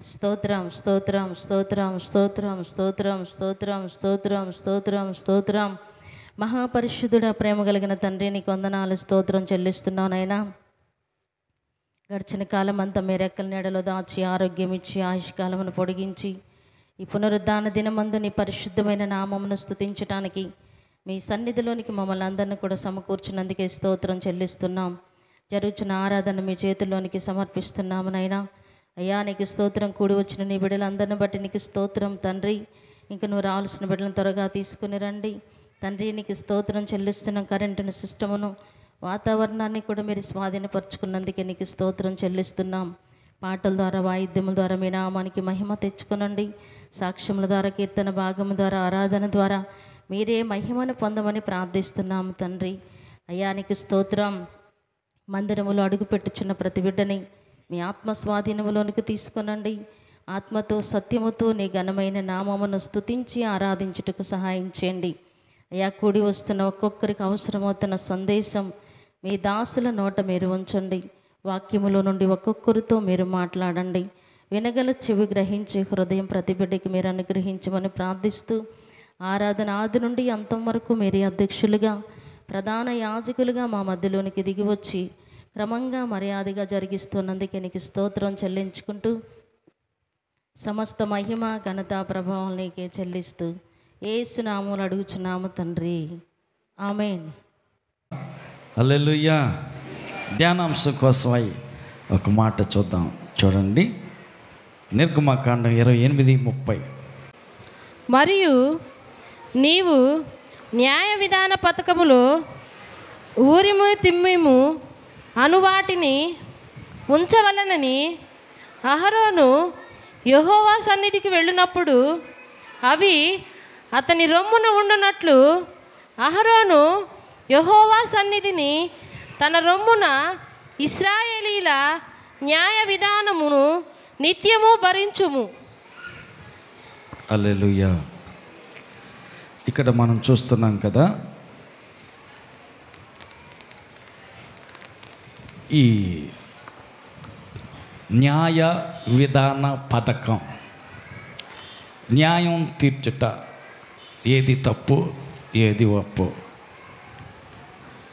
స్తోత్రం స్తోత్రం స్తోత్రం స్తోత్రం స్తోత్రం స్తోత్రం స్తోత్రం స్తోత్రం స్తోత్రం. మహాపరిశుద్ధుడ, ప్రేమ కలిగిన తండ్రి, నీకు వందనాలు, స్తోత్రం చెల్లిస్తున్నావు నాయనా. గడిచిన కాలం అంతా మీ రెక్కల నీడలో దాచి ఆరోగ్యం ఇచ్చి ఆయుష్కాలమును పొడిగించి ఈ పునరుద్ధాన దినమందు నీ పరిశుద్ధమైన నామమును స్తుతించడానికి మీ సన్నిధిలోనికి మమ్మల్ని అందరినీ కూడా సమకూర్చినందుకే స్తోత్రం చెల్లిస్తున్నాం. జరుగుతున్న ఆరాధన మీ చేతుల్లోనికి సమర్పిస్తున్నాము నైనా. అయ్యా, నీకు స్తోత్రం. కూడి వచ్చిన నీ బిడ్డలందరిని బట్టి నీకు స్తోత్రం తండ్రి. ఇంక నువ్వు రావాల్సిన బిడ్డలను త్వరగా తీసుకుని రండి తండ్రి. నీకు స్తోత్రం చెల్లిస్తున్నాం. కరెంటును, సిస్టమును, వాతావరణాన్ని కూడా మీరు స్వాధీనపరుచుకున్నందుకే నీకు స్తోత్రం చెల్లిస్తున్నాం. పాటల ద్వారా, వాయిద్యముల ద్వారా మీ నామానికి మహిమ తెచ్చుకునండి. సాక్ష్యముల ద్వారా, కీర్తన భాగము ద్వారా, ఆరాధన ద్వారా మీరే మహిమను పొందమని ప్రార్థిస్తున్నాము తండ్రి. అయ్యా, నీకు స్తోత్రం. మందిరములో అడుగుపెట్టుచున్న ప్రతి బిడ్డని మీ ఆత్మ స్వాధీనములోనికి తీసుకునండి. ఆత్మతో, సత్యముతో నీ ఘనమైన నామమును స్తుతించి ఆరాధించుటకు సహాయం చేయండి. అయ్యా, కూడి వస్తున్న ఒక్కొక్కరికి అవసరమవుతున్న సందేశం మీ దాసుల నోట మీరు ఉంచండి. వాక్యములో నుండి ఒక్కొక్కరితో మీరు మాట్లాడండి. వినగల చెవి గ్రహించే హృదయం ప్రతి బిడ్డకి మీరు అనుగ్రహించమని ప్రార్థిస్తూ, ఆరాధన ఆది నుండి అంతం వరకు మీరే అధ్యక్షులుగా, ప్రధాన యాజకులుగా మా మధ్యలోనికి దిగి వచ్చి క్రమంగా మర్యాదగా జరిగిస్తున్నందుకే నీకు స్తోత్రం చెల్లించుకుంటూ, సమస్త మహిమ, ఘనత, ప్రభావం నీకే చెల్లిస్తూ యేసు నామములో అడుగుచున్నాము తండ్రి, ఆమేన్. హల్లెలూయా. ధ్యానాంశం కోసమై ఒక మాట చూద్దాం. చూడండి, నిర్గమకాండం 28:30. మరియు నీవు న్యాయ విధాన పథకములో ఊరిము తిమ్మిము అనువాటిని ఉంచవలనని అహరోను యెహోవా సన్నిధికి వెళ్ళినప్పుడు అవి అతని రొమ్మున ఉండునట్లు అహరోను యెహోవా సన్నిధిని తన రొమ్మున ఇశ్రాయేలీల న్యాయ విధానమును నిత్యము భరించుము. హల్లెలూయా. ఇక్కడ మనం చూస్తున్నాం కదా, ఈ న్యాయ విధాన పథకం, న్యాయం తీర్చుట, ఏది తప్పు ఏది ఒప్పు,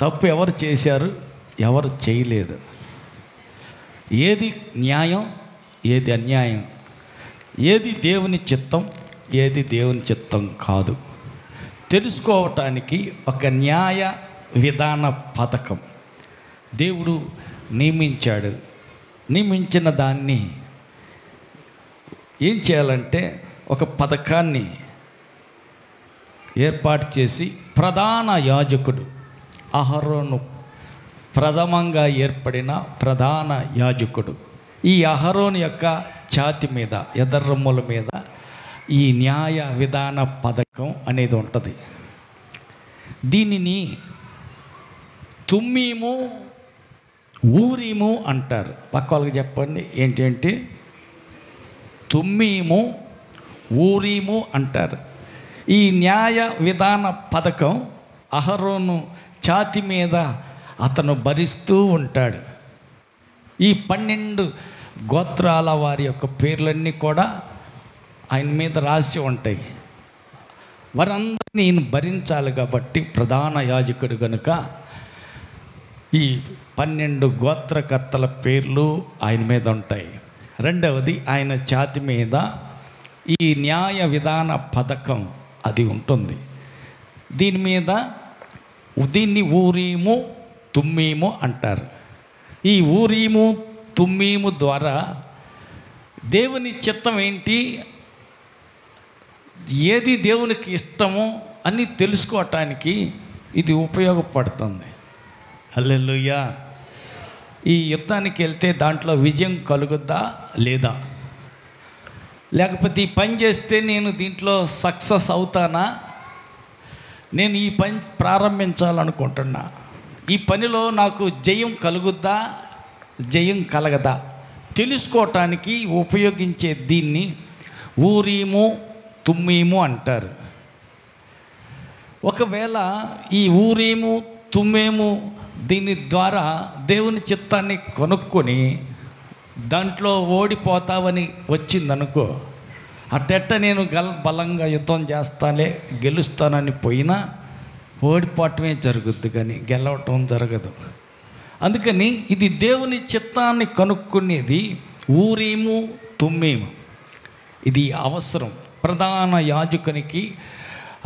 తప్పు ఎవరు చేశారు ఎవరు చేయలేదు, ఏది న్యాయం ఏది అన్యాయం, ఏది దేవుని చిత్తం ఏది దేవుని చిత్తం కాదు తెలుసుకోవటానికి ఒక న్యాయ విధాన పథకం దేవుడు నియమించాడు. నియమించిన దాన్ని ఏం చేయాలంటే ఒక పథకాన్ని ఏర్పాటు చేసి ప్రధాన యాజకుడు అహరోను, ప్రథమంగా ఏర్పడిన ప్రధాన యాజకుడు, ఈ అహరోను యొక్క ఛాతి మీద, ఎదర్రొమ్ముల మీద ఈ న్యాయ విధాన పథకం అనేది ఉంటుంది. దీనిని తుమ్మీము, ఊరీము అంటారు. పక్క వాళ్ళకి చెప్పండి, ఏంటంటే తుమ్మీము, ఊరీము అంటారు. ఈ న్యాయ విధాన పథకం అహరోను ఛాతి మీద అతను భరిస్తూ ఉంటాడు. ఈ 12 గోత్రాల వారి యొక్క పేర్లన్నీ కూడా ఆయన మీద రాసి ఉంటాయి. వారందరినీ ఈయన భరించాలి కాబట్టి ప్రధాన యాజకుడు కనుక ఈ 12 గోత్రకర్తల పేర్లు ఆయన మీద ఉంటాయి. రెండవది, ఆయన ఛాతి మీద ఈ న్యాయ విధాన పథకం అది ఉంటుంది. దీన్ని ఊరీము, తుమ్మీము అంటారు. ఈ ఊరీము, తుమ్మీము ద్వారా దేవుని చిత్తం ఏంటి, ఏది దేవునికి ఇష్టమో అని తెలుసుకోవటానికి ఇది ఉపయోగపడుతుంది. హల్లెలూయా. ఈ యుద్ధానికి వెళ్తే దాంట్లో విజయం కలుగుద్దా లేదా, లేకపోతే ఈ పని చేస్తే నేను దీంట్లో సక్సెస్ అవుతానా, నేను ఈ పని ప్రారంభించాలనుకుంటున్నా, ఈ పనిలో నాకు జయం కలుగుద్దా జయం కలగదా తెలుసుకోవటానికి ఉపయోగించే దీన్ని ఊరీము, తుమ్మీము అంటారు. ఒకవేళ ఈ ఊరీము, తుమ్మీము దీని ద్వారా దేవుని చిత్తాన్ని కొనుక్కొని దాంట్లో ఓడిపోతావని వచ్చిందనుకో, అట్టెట్ట నేను బలంగా యుద్ధం చేస్తాలే గెలుస్తానని పోయినా ఓడిపోవటమే జరుగుద్ది, కానీ గెలవటం జరగదు. అందుకని ఇది దేవుని చిత్తాన్ని కనుక్కునేది ఊరీము తుమ్మీము. ఇది అవసరం. ప్రధాన యాజకునికి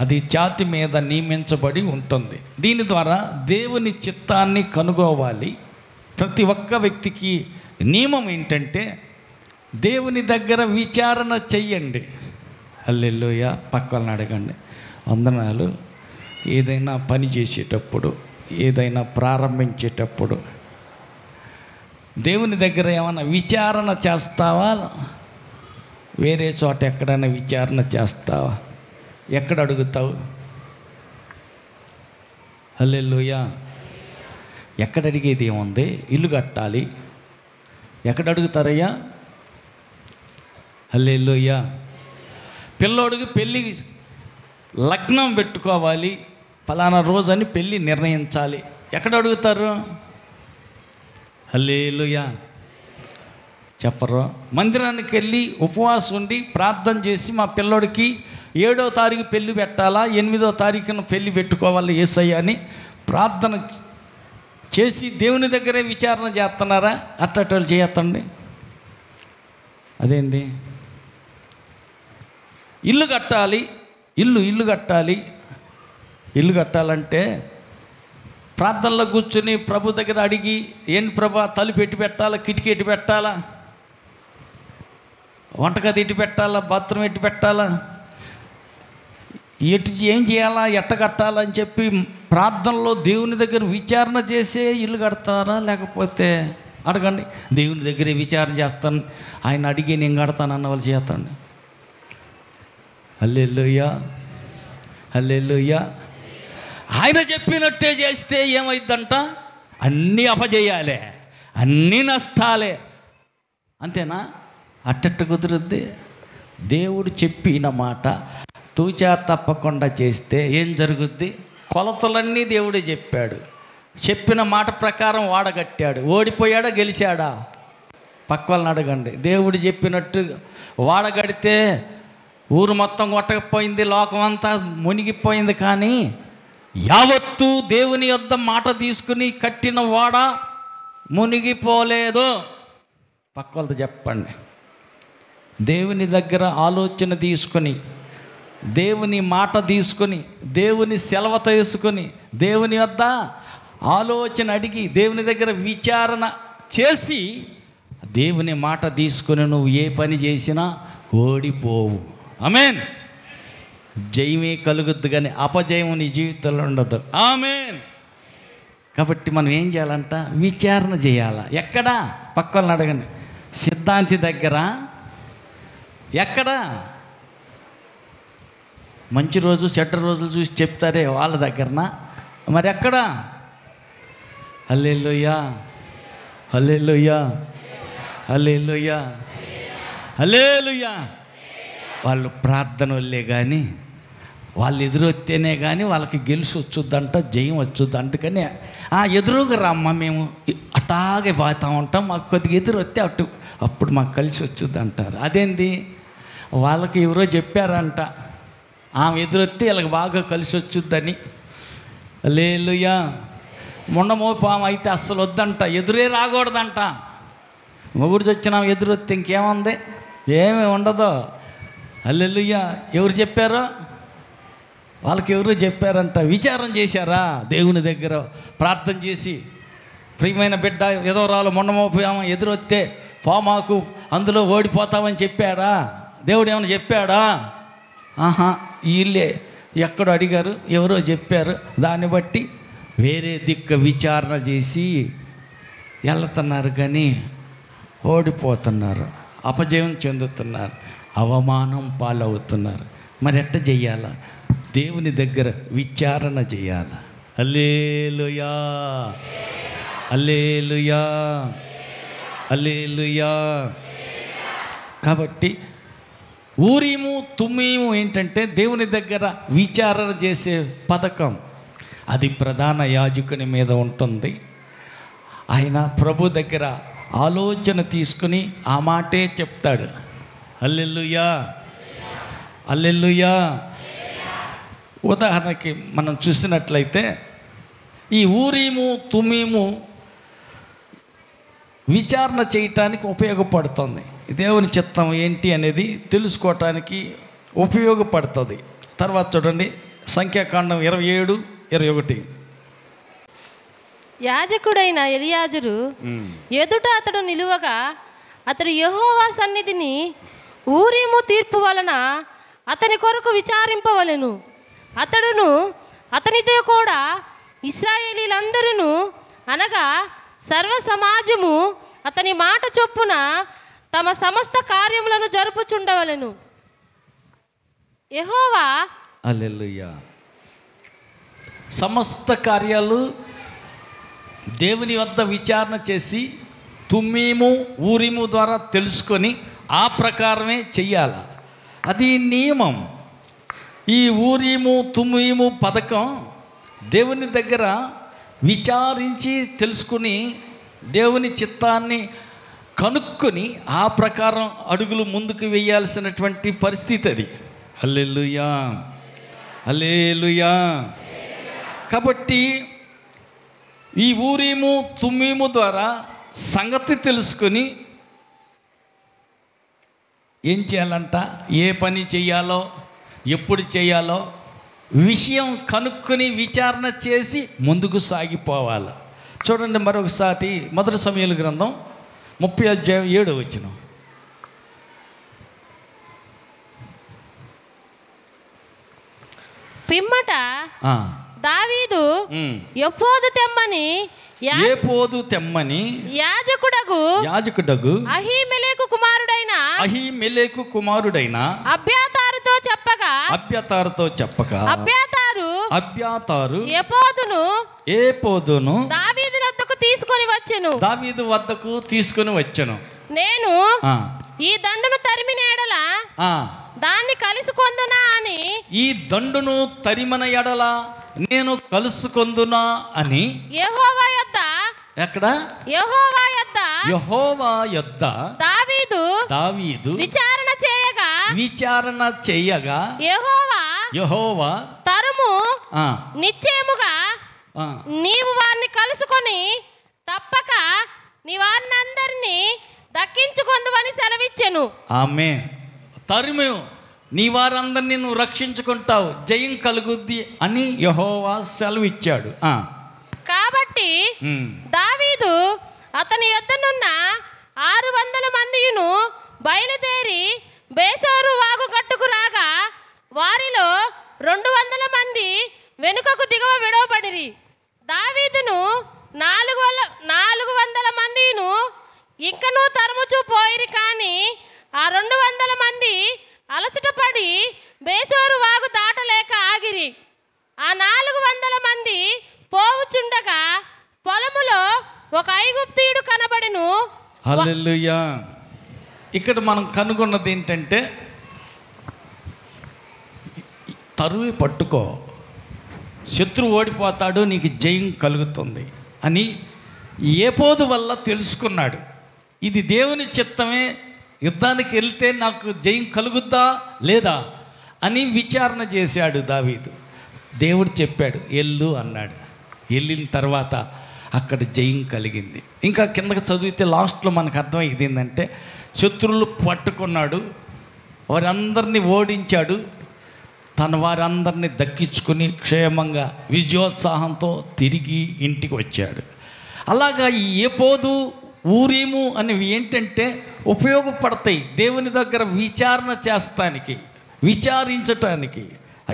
అది ఛాతి మీద నియమించబడి ఉంటుంది. దీని ద్వారా దేవుని చిత్తాన్ని కనుగోవాలి. ప్రతి ఒక్క వ్యక్తికి నియమం ఏంటంటే దేవుని దగ్గర విచారణ చెయ్యండి. హల్లెలూయా. పక్క వాళ్ళని అడగండి, వందనాలు. ఏదైనా పని చేసేటప్పుడు, ఏదైనా ప్రారంభించేటప్పుడు దేవుని దగ్గర ఏమైనా విచారణ చేస్తావా? వేరే చోట ఎక్కడైనా విచారణ చేస్తావా? ఎక్కడ అడుగుతావు? హల్లెలూయా. ఎక్కడ అడిగేది ఏముంది? ఇల్లు కట్టాలి, ఎక్కడ అడుగుతారయ్యా? హల్లెలూయా. పిల్లోడికి పెళ్ళి లగ్నం పెట్టుకోవాలి, ఫలానా రోజని పెళ్ళి నిర్ణయించాలి, ఎక్కడ అడుగుతారు? హల్లెలూయా. చెప్పరు. మందిరానికి వెళ్ళి ఉపవాసం ఉండి ప్రార్థన చేసి మా పిల్లోడికి 7వ తారీఖు పెళ్ళి పెట్టాలా, 8వ తారీఖున పెళ్ళి పెట్టుకోవాలి యేసయ్య అని ప్రార్థన చేసి దేవుని దగ్గరే విచారణ చేస్తున్నారా? అట్టటోళ్ళు చేయొద్దండి. అదేంటి? ఇల్లు కట్టాలి, ఇల్లు కట్టాలి. ఇల్లు కట్టాలంటే ప్రార్థనలో కూర్చుని ప్రభు దగ్గర అడిగి, ఏం ప్రభా తలుపు ఎట్టి పెట్టాలా, కిటికీ ఎట్టి పెట్టాలా, వంటగది ఎట్టి పెట్టాలా, బాత్రూమ్ ఎట్టి పెట్టాలా, ఏం చేయాలా, ఎట్ట కట్టాలా అని చెప్పి ప్రార్థనలో దేవుని దగ్గర విచారణ చేసే ఇల్లు కడతారా? లేకపోతే అడగండి, దేవుని దగ్గరే విచారణ చేస్తాను, ఆయన అడిగి నేను కడతాను అన్న వాళ్ళు చేస్తాండి. హల్లెలూయా. హల్లెలూయా. ఆయన చెప్పినట్టే చేస్తే ఏమైందంట? అన్నీ అపజేయాలే, అన్నీ నష్టాలే. అంతేనా? అట్టట్టు కుదురుద్ది. దేవుడు చెప్పిన మాట తూచా తప్పకుండా చేస్తే ఏం జరుగుద్ది? కొలతలన్నీ దేవుడే చెప్పాడు, చెప్పిన మాట ప్రకారం వాడగట్టాడు. ఓడిపోయాడా గెలిచాడా? పక్క వాళ్ళని అడగండి. దేవుడు చెప్పినట్టు వాడగడితే ఊరు మొత్తం కొట్టకపోయింది, లోకం అంతా మునిగిపోయింది, కానీ యావత్తు దేవుని యొద్ద మాట తీసుకుని కట్టిన వాడ మునిగిపోలేదు. పక్క వాళ్ళతో చెప్పండి. దేవుని దగ్గర ఆలోచన తీసుకొని, దేవుని మాట తీసుకొని, దేవుని సెలవు తీసుకొని, దేవుని వద్ద ఆలోచన అడిగి, దేవుని దగ్గర విచారణ చేసి, దేవుని మాట తీసుకొని నువ్వు ఏ పని చేసినా ఓడిపోవు. ఆమేన్. జయమే కలుగుద్దు, కానీ అపజయం నీ జీవితంలో ఉండదు. ఆమేన్. కాబట్టి మనం ఏం చేయాలంట? విచారణ చేయాలా. ఎక్కడా? పక్క వాళ్ళని అడగండి. సిద్ధాంతి దగ్గర? ఎక్కడా? మంచి రోజు చెడ్డ రోజులు చూసి చెప్తారే వాళ్ళ దగ్గరనా? మరి ఎక్కడా? హల్లెలూయా. హల్లెలూయా. హల్లెలూయా. హల్లెలూయా. వాళ్ళు ప్రార్థన వల్లే కానీ, వాళ్ళు ఎదురొస్తేనే కానీ వాళ్ళకి గెలిచి వచ్చుద్దంట, జయం వచ్చుద్దంట. కానీ ఎదురుగా రమ్మ, మేము అటాగే పోతూ ఉంటాం, మాకు కొద్దిగా ఎదురు వస్తే అప్పుడు మాకు కలిసి వచ్చుద్ది అంటారు. అదేంది? వాళ్ళకి ఎవరో చెప్పారంట, ఆమె ఎదురొస్తే వీళ్ళకి బాగా కలిసి వచ్చుద్దని. హల్లెలూయా. మొండమోపాము అయితే అస్సలు వద్దంట, ఎదురే రాకూడదంట. మొగుడు వచ్చినా ఎదురొస్తే ఇంకేముంది? ఏమీ ఉండదు. హల్లెలూయా. ఎవరు చెప్పారో? వాళ్ళకి ఎవరో చెప్పారంట. విచారం చేశారా? దేవుని దగ్గర ప్రార్థన చేసి, ప్రియమైన బిడ్డ ఎదవరాలు మొండమోపాము ఎదురొస్తే పోమాకు, అందులో ఓడిపోతామని చెప్పాడా? దేవుడు ఏమైనా చెప్పాడా? వీళ్ళే ఎక్కడో అడిగారు, ఎవరో చెప్పారు, దాన్ని బట్టి వేరే దిక్కు విచారణ చేసి వెళ్తున్నారు, కానీ ఓడిపోతున్నారు, అపజయం చెందుతున్నారు, అవమానం పాలవుతున్నారు. మరి ఎట్ట చెయ్యాలా? దేవుని దగ్గర విచారణ చేయాలి. హల్లెలూయా. హల్లెలూయా. హల్లెలూయా. కాబట్టి ఊరీము తుమ్మీము ఏంటంటే దేవుని దగ్గర విచారణ చేసే పథకం. అది ప్రధాన యాజకుని మీద ఉంటుంది. ఆయన ప్రభు దగ్గర ఆలోచన తీసుకుని ఆ మాటే చెప్తాడు. హల్లెలూయా, హల్లెలూయా. ఉదాహరణకి మనం చూసినట్లయితే ఈ ఊరీము తుమీము విచారణ చేయటానికి ఉపయోగపడుతుంది. దేవుని చిత్తం ఏంటి అనేది తెలుసుకోవటానికి ఉపయోగపడుతుంది. తర్వాత చూడండి, సంఖ్యాకాండం 27:21. యాజకుడైన ఎలియాజరు ఎదుట అతడు నిలువగా అతడు యెహోవా సన్నిధిని ఊరీము తీర్పు వలన అతని కొరకు విచారింపవలెను. అతడును అతనితో కూడా ఇశ్రాయేలీలందరూ అనగా సర్వ సమాజము అతని మాట చొప్పున తమ సమస్త కార్యములను జరుపుచుండవలెను. యెహోవా హల్లెలూయా. సమస్త కార్యాలు దేవుని వద్ద విచారణ చేసి తుమ్మీము ఊరిము ద్వారా తెలుసుకొని ఆ ప్రకారమే చెయ్యాలి. అది నియమం. ఈ ఊరీము తుమ్మీము పథకం దేవుని దగ్గర విచారించి తెలుసుకుని దేవుని చిత్తాన్ని కనుక్కొని ఆ ప్రకారం అడుగులు ముందుకు వేయాల్సినటువంటి పరిస్థితి అది. హల్లెలూయా, హల్లెలూయా. కాబట్టి ఈ ఊరీము తుమ్మీము ద్వారా సంగతి తెలుసుకొని ఏం చేయాలంట, ఏ పని చేయాలో ఎప్పుడు చేయాలో విషయం కనుక్కొని విచారణ చేసి ముందుకు సాగిపోవాలి. చూడండి మరొకసారి 1 సమూయేలు గ్రంథం 30:7. పిమ్మట దావీదు ఎపోదు తెమ్మని యాజకుడగు అహీమెలెకు కుమారుడైన అబ్యాతారుతో చెప్పగా అబ్యాతారు ఎపోదును దావీదు వద్దకు తీసుకొని వచ్చెను. నేను ఈ దండును తరిమిన ఎడల దాన్ని కలుసుకొందునా అని, ఈ దండును తరిమన ఎడల నేను కలుసుకొందునా అని యెహోవా యొద్ద, ఎక్కడ యెహోవా యొద్ద దావీదు విచారణ చేయగా యెహోవా తరుము నిశ్చయముగా నీవు వారిని కలుసుకొని తప్పక నీ వారినందరినీ దక్కించుకొందువని సెలవిచ్చెను. ఆమేన్. తరుము, నీ వారందరినీ నువ్వు రక్షించుకుంటావు, జయం కలుగుద్ది అని యెహోవా సెలవిచ్చాడు. కాబట్టి దావీదు అతని యొద్దనున్న 600 మందియును బయలుదేరి బేసోరు వాగు గట్టుకు రాగా వారిలో 200 మంది వెనుకకు దిగువ విడవబడిరి. దావీదును 400 మందిను ఇంకనూ తరుముచూ పోయిరి. కానీ ఆ 200 మంది అలసటపడి బేసోరు వాగు దాటలేక ఆగిరి. ఆ 400 మంది పోవుచుండగా పొలములో ఒక ఐగుప్తీయుడు కనబడెను. హల్లెలూయా. ఇక్కడ మనం కనుగొన్నది ఏంటంటే, తరువి పట్టుకో, శత్రువు ఓడిపోతాడు, నీకు జయం కలుగుతుంది అని ఏపోదు వల్ల తెలుసుకున్నాడు. ఇది దేవుని చిత్తమే, యుద్ధానికి వెళ్తే నాకు జయం కలుగుద్దా లేదా అని విచారణ చేశాడు దావీదు. దేవుడు చెప్పాడు ఎల్లు అన్నాడు. వెళ్ళిన తర్వాత అక్కడ జయం కలిగింది. ఇంకా కిందకి చదివితే లాస్ట్లో మనకు అర్థమయ్యేది ఏంటంటే, శత్రువులు పట్టుకున్నాడు, వారందరినీ ఓడించాడు, తన వారందరినీ దక్కించుకుని క్షేమంగా విజయోత్సాహంతో తిరిగి ఇంటికి వచ్చాడు. అలాగా ఈ ఏపోదు ఊరీము అనేవి ఏంటంటే ఉపయోగపడతాయి దేవుని దగ్గర విచారణ చేస్తానికి, విచారించటానికి.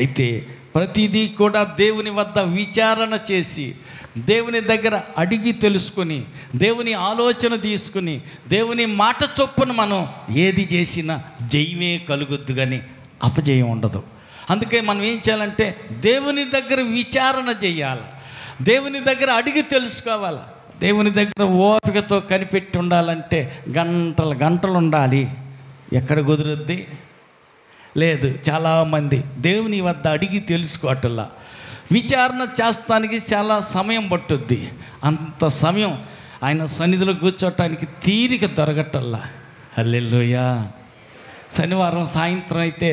అయితే ప్రతిదీ కూడా దేవుని వద్ద విచారణ చేసి దేవుని దగ్గర అడిగి తెలుసుకొని దేవుని ఆలోచన తీసుకుని దేవుని మాట చొప్పున మనం ఏది చేసినా జయమే కలుగుద్దు కానీ అపజయం ఉండదు. అందుకే మనం ఏం చేయాలంటే దేవుని దగ్గర విచారణ చేయాలి, దేవుని దగ్గర అడిగి తెలుసుకోవాలి. దేవుని దగ్గర ఓపికతో కనిపెట్టి ఉండాలంటే గంటలు ఉండాలి. ఎక్కడ కుదురుద్ది? లేదు. చాలామంది దేవుని వద్ద అడిగి తెలుసుకోవటంలా విచారణ చేస్తానికి చాలా సమయం పట్టుద్ది. అంత సమయం ఆయన సన్నిధిలో కూర్చోటానికి తీరిక దొరకటల్లా. హల్లెలూయా. శనివారం సాయంత్రం అయితే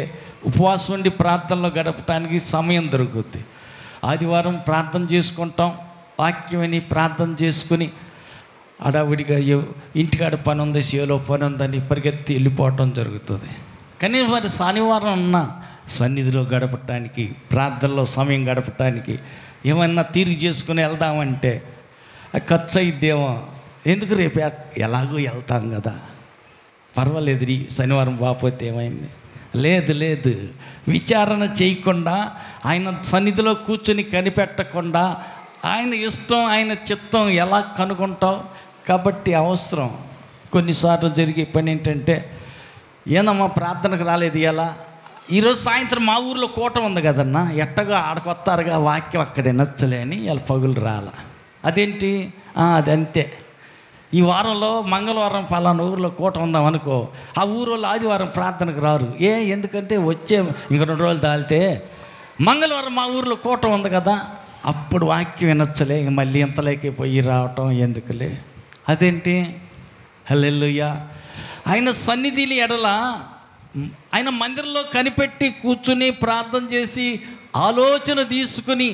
ఉపవాసం ఉండి ప్రార్థనలో గడపటానికి సమయం దొరుకుద్ది. ఆదివారం ప్రార్థన చేసుకుంటాం, వాక్యమని ప్రార్థన చేసుకుని అడావిడిగా ఇంటికాడ పని ఉంది, సేలో పని ఉందని పరిగెత్తి వెళ్ళిపోవటం జరుగుతుంది. కానీ మరి శనివారం ఉన్న సన్నిధిలో గడపటానికి, ప్రార్థనలో సమయం గడపటానికి ఏమన్నా తీరిక చేసుకుని వెళ్దామంటే ఖర్చు అయిద్దేమో. ఎందుకు రేపు ఎలాగో వెళ్తాం కదా, పర్వాలేదు ఈ శనివారం బాపోతే ఏమైంది. లేదు, విచారణ చేయకుండా ఆయన సన్నిధిలో కూర్చొని కనిపెట్టకుండా ఆయన ఇష్టం, ఆయన చిత్తం ఎలా కనుగొంటావు? కాబట్టి అవసరం. కొన్నిసార్లు జరిగే పని ఏంటంటే, ఏందమ్మా ప్రార్థనకు రాలేదు ఎలా? ఈరోజు సాయంత్రం మా ఊర్లో కూటం ఉంది కదన్నా, ఎట్టగా ఆడకొత్తారుగా, వాక్యం అక్కడ నచ్చలే అని ఇలా పగులు రాల. అదేంటి? అది అంతే. ఈ వారంలో మంగళవారం పలానా ఊరిలో కూటం ఉందాం అనుకో, ఆ ఊరోళ్ళు ఆదివారం ప్రార్థనకు రారు. ఎందుకంటే వచ్చే ఇంక 2 రోజులు దాల్తే మంగళవారం మా ఊరిలో కూటం ఉంది కదా, అప్పుడు వాక్యం వినొచ్చలే, ఇంక మళ్ళీ ఇంతలోకి పోయి రావటం ఎందుకులే. అదేంటి? హల్లెలూయా. ఆయన సన్నిధిని ఎడల, ఆయన మందిరంలో కనిపెట్టి కూర్చుని ప్రార్థన చేసి ఆలోచన తీసుకుని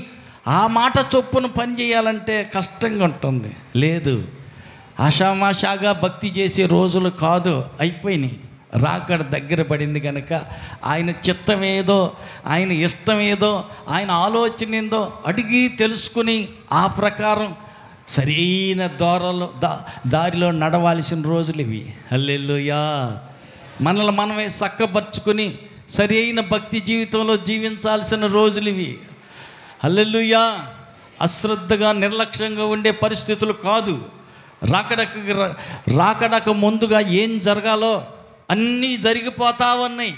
ఆ మాట చొప్పున పని చేయాలంటే కష్టంగా ఉంటుంది. లేదు, ఆషామాషాగా భక్తి చేసే రోజులు కాదు, అయిపోయినాయి. రాకడ దగ్గర పడింది కనుక ఆయన చిత్తమేదో, ఆయన ఇష్టమేదో, ఆయన ఆలోచన ఏందో అడిగి తెలుసుకుని ఆ ప్రకారం సరైన దారిలో నడవాల్సిన రోజులు ఇవి. హల్లెలూయా. మనల్ని మనమే చక్కబరుచుకుని సరైన భక్తి జీవితంలో జీవించాల్సిన రోజులు ఇవి. హల్లెలూయా. అశ్రద్ధగా నిర్లక్ష్యంగా ఉండే పరిస్థితులు కాదు. రాకడకు ముందుగా ఏం జరగాలో అన్నీ జరిగిపోతా ఉన్నాయి,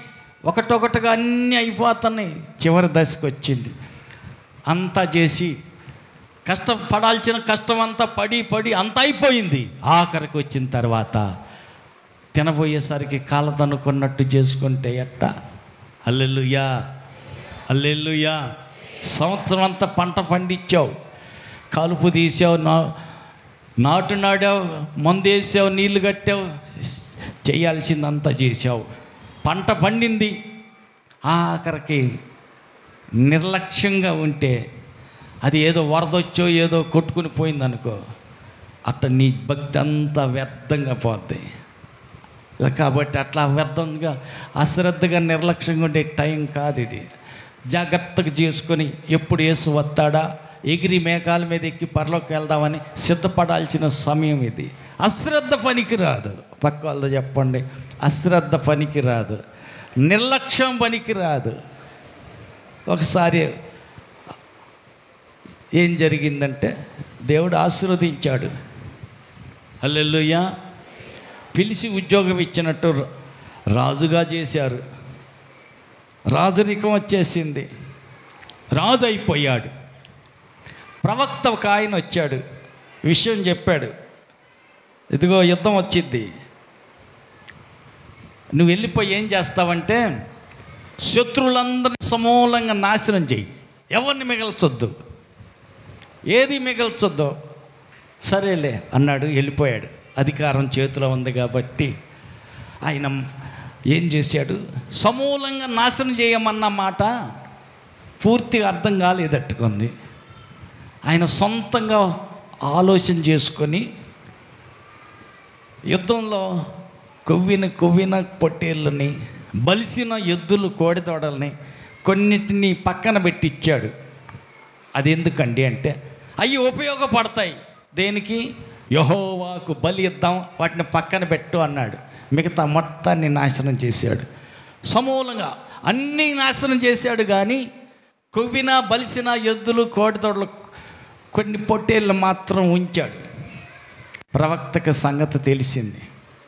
ఒకటొకటిగా అన్నీ అయిపోతున్నాయి. చివరి దశకు వచ్చింది. అంతా చేసి కష్టపడాల్సిన కష్టం అంతా పడి అంతా అయిపోయింది. ఆఖరికి వచ్చిన తర్వాత తినబోయేసరికి కాలదనుకున్నట్టు చేసుకుంటే ఎట్టా? హల్లెలూయా. హల్లెలూయా. సంవత్సరం అంతా పంట పండించావు, కలుపు తీసావు, నాటు నాడావు, మందు వేసావు, నీళ్లు కట్టావు, చేయాల్సిందంతా చేసావు, పంట పండింది. ఆఖరికి నిర్లక్ష్యంగా ఉంటే అది ఏదో వరదొచ్చో ఏదో కొట్టుకుని పోయిందనుకో, అట్లా నీ భక్తి అంతా వ్యర్థంగా పోద్ది. కాబట్టి అట్లా వ్యర్థంగా అశ్రద్ధగా నిర్లక్ష్యంగా ఉండే టైం కాదు ఇది. జాగ్రత్తగా చేసుకొని ఎప్పుడు యేసు వస్తాడా, ఎగిరి మేఘాల మీద ఎక్కి పరలోకి వెళ్దామని సిద్ధపడాల్సిన సమయం ఇది. అశ్రద్ధ పనికి రాదు. పక్క వాళ్ళతో చెప్పండి, అశ్రద్ధ పనికి రాదు, నిర్లక్ష్యం పనికి రాదు. ఒకసారి ఏం జరిగిందంటే, దేవుడు ఆశీర్వదించాడు. హల్లెలూయా. పిలిచి ఉద్యోగం ఇచ్చినట్టు రాజుగా చేశారు. రాజరికం వచ్చేసింది, రాజు అయిపోయాడు. ప్రవక్త ఒక ఆయన వచ్చాడు, విషయం చెప్పాడు. ఇదిగో యుద్ధం వచ్చింది, నువ్వు వెళ్ళిపోయి ఏం చేస్తావంటే శత్రువులందరినీ సమూలంగా నాశనం చెయ్యి, ఎవరిని మిగల్చొద్దు, ఏది మిగల్చొద్దు. సరేలే అన్నాడు, వెళ్ళిపోయాడు. అధికారం చేతిలో ఉంది కాబట్టి ఆయన ఏం చేశాడు, సమూలంగా నాశనం చేయమన్న మాట పూర్తిగా అర్థం కాలేదట్టుకుంది. ఆయన సొంతంగా ఆలోచన చేసుకొని యుద్ధంలో కొవ్విన పొట్టేళ్ళని, బలిసిన ఎద్దులు, కోడిదోడల్ని కొన్నిటిని పక్కన పెట్టిచ్చాడు. అది ఎందుకండి అంటే, అవి ఉపయోగపడతాయి. దేనికి? యెహోవాకు బలి ఇద్దాం, వాటిని పక్కన పెట్టు అన్నాడు. మిగతా మొత్తాన్ని నాశనం చేశాడు. సమూలంగా అన్నీ నాశనం చేశాడు. కానీ కొవ్విన బలిసిన ఎద్దులు, కోడిదోడలు, కొన్ని పొట్టేళ్ళు మాత్రం ఉంచాడు. ప్రవక్తకు సంగతి తెలిసింది.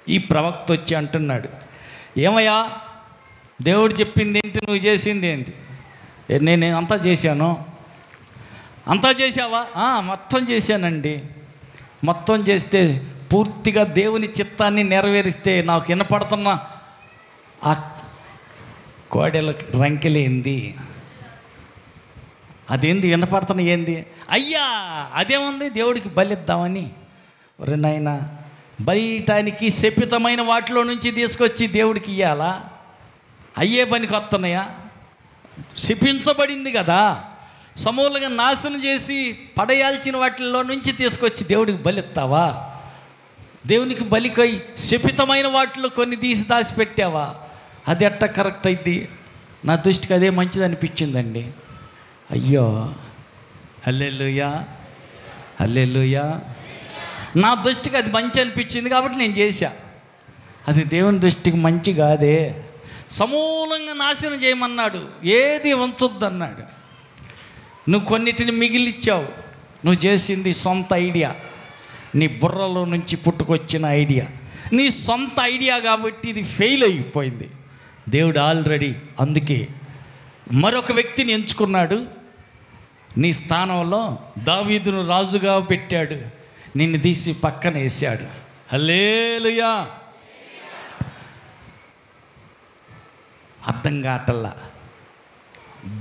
ఈ ప్రవక్త వచ్చి అంటున్నాడు, ఏమయ్యా, దేవుడు చెప్పింది ఏంటి, నువ్వు చేసింది ఏంటి? నేను అంతా చేశాను. అంతా చేశావా? మొత్తం చేశానండి. మొత్తం చేస్తే పూర్తిగా దేవుని చిత్తాన్ని నెరవేరిస్తే నాకు వినపడుతున్న ఆ కోడెల రంకెలేంది, అదేంది వినపడుతున్న ఏంది? అయ్యా, అదేముంది, దేవుడికి బలిద్దామని ఒరే నాయనా, బయటానికి శపితమైన వాటిలో నుంచి తీసుకొచ్చి దేవుడికి ఇవ్వాలా? అయ్యే పనికి వస్తున్నాయా? శపించబడింది కదా, సమూలంగా నాశనం చేసి పడేయాల్సిన వాటిల్లో నుంచి తీసుకొచ్చి దేవుడికి బలిస్తావా? దేవునికి బలికై శపితమైన వాటిలో కొన్ని తీసి దాచిపెట్టావా? అది ఎట్ట కరెక్ట్ అయింది? నా దృష్టికి అదే మంచిది అనిపించిందండి. అయ్యో, హల్లెలూయా, హల్లెలూయా. నా దృష్టికి అది మంచి అనిపించింది కాబట్టి నేను చేశా. అది దేవుని దృష్టికి మంచి కాదే. సమూలంగా నాశనం చేయమన్నాడు, ఏది ఉంచొద్దన్నాడు. నువ్వు కొన్నిటిని మిగిలిచ్చావు. నువ్వు చేసింది సొంత ఐడియా, నీ బుర్రలో నుంచి పుట్టుకొచ్చిన ఐడియా, నీ సొంత ఐడియా కాబట్టి ఇది ఫెయిల్ అయిపోయింది. దేవుడు ఆల్రెడీ అందుకే మరొక వ్యక్తిని ఎంచుకున్నాడు. నీ స్థానంలో దావీదును రాజుగా పెట్టాడు, నిన్ను తీసి పక్కన వేసాడు. హల్లెలూయా. అర్థం కావట్లా,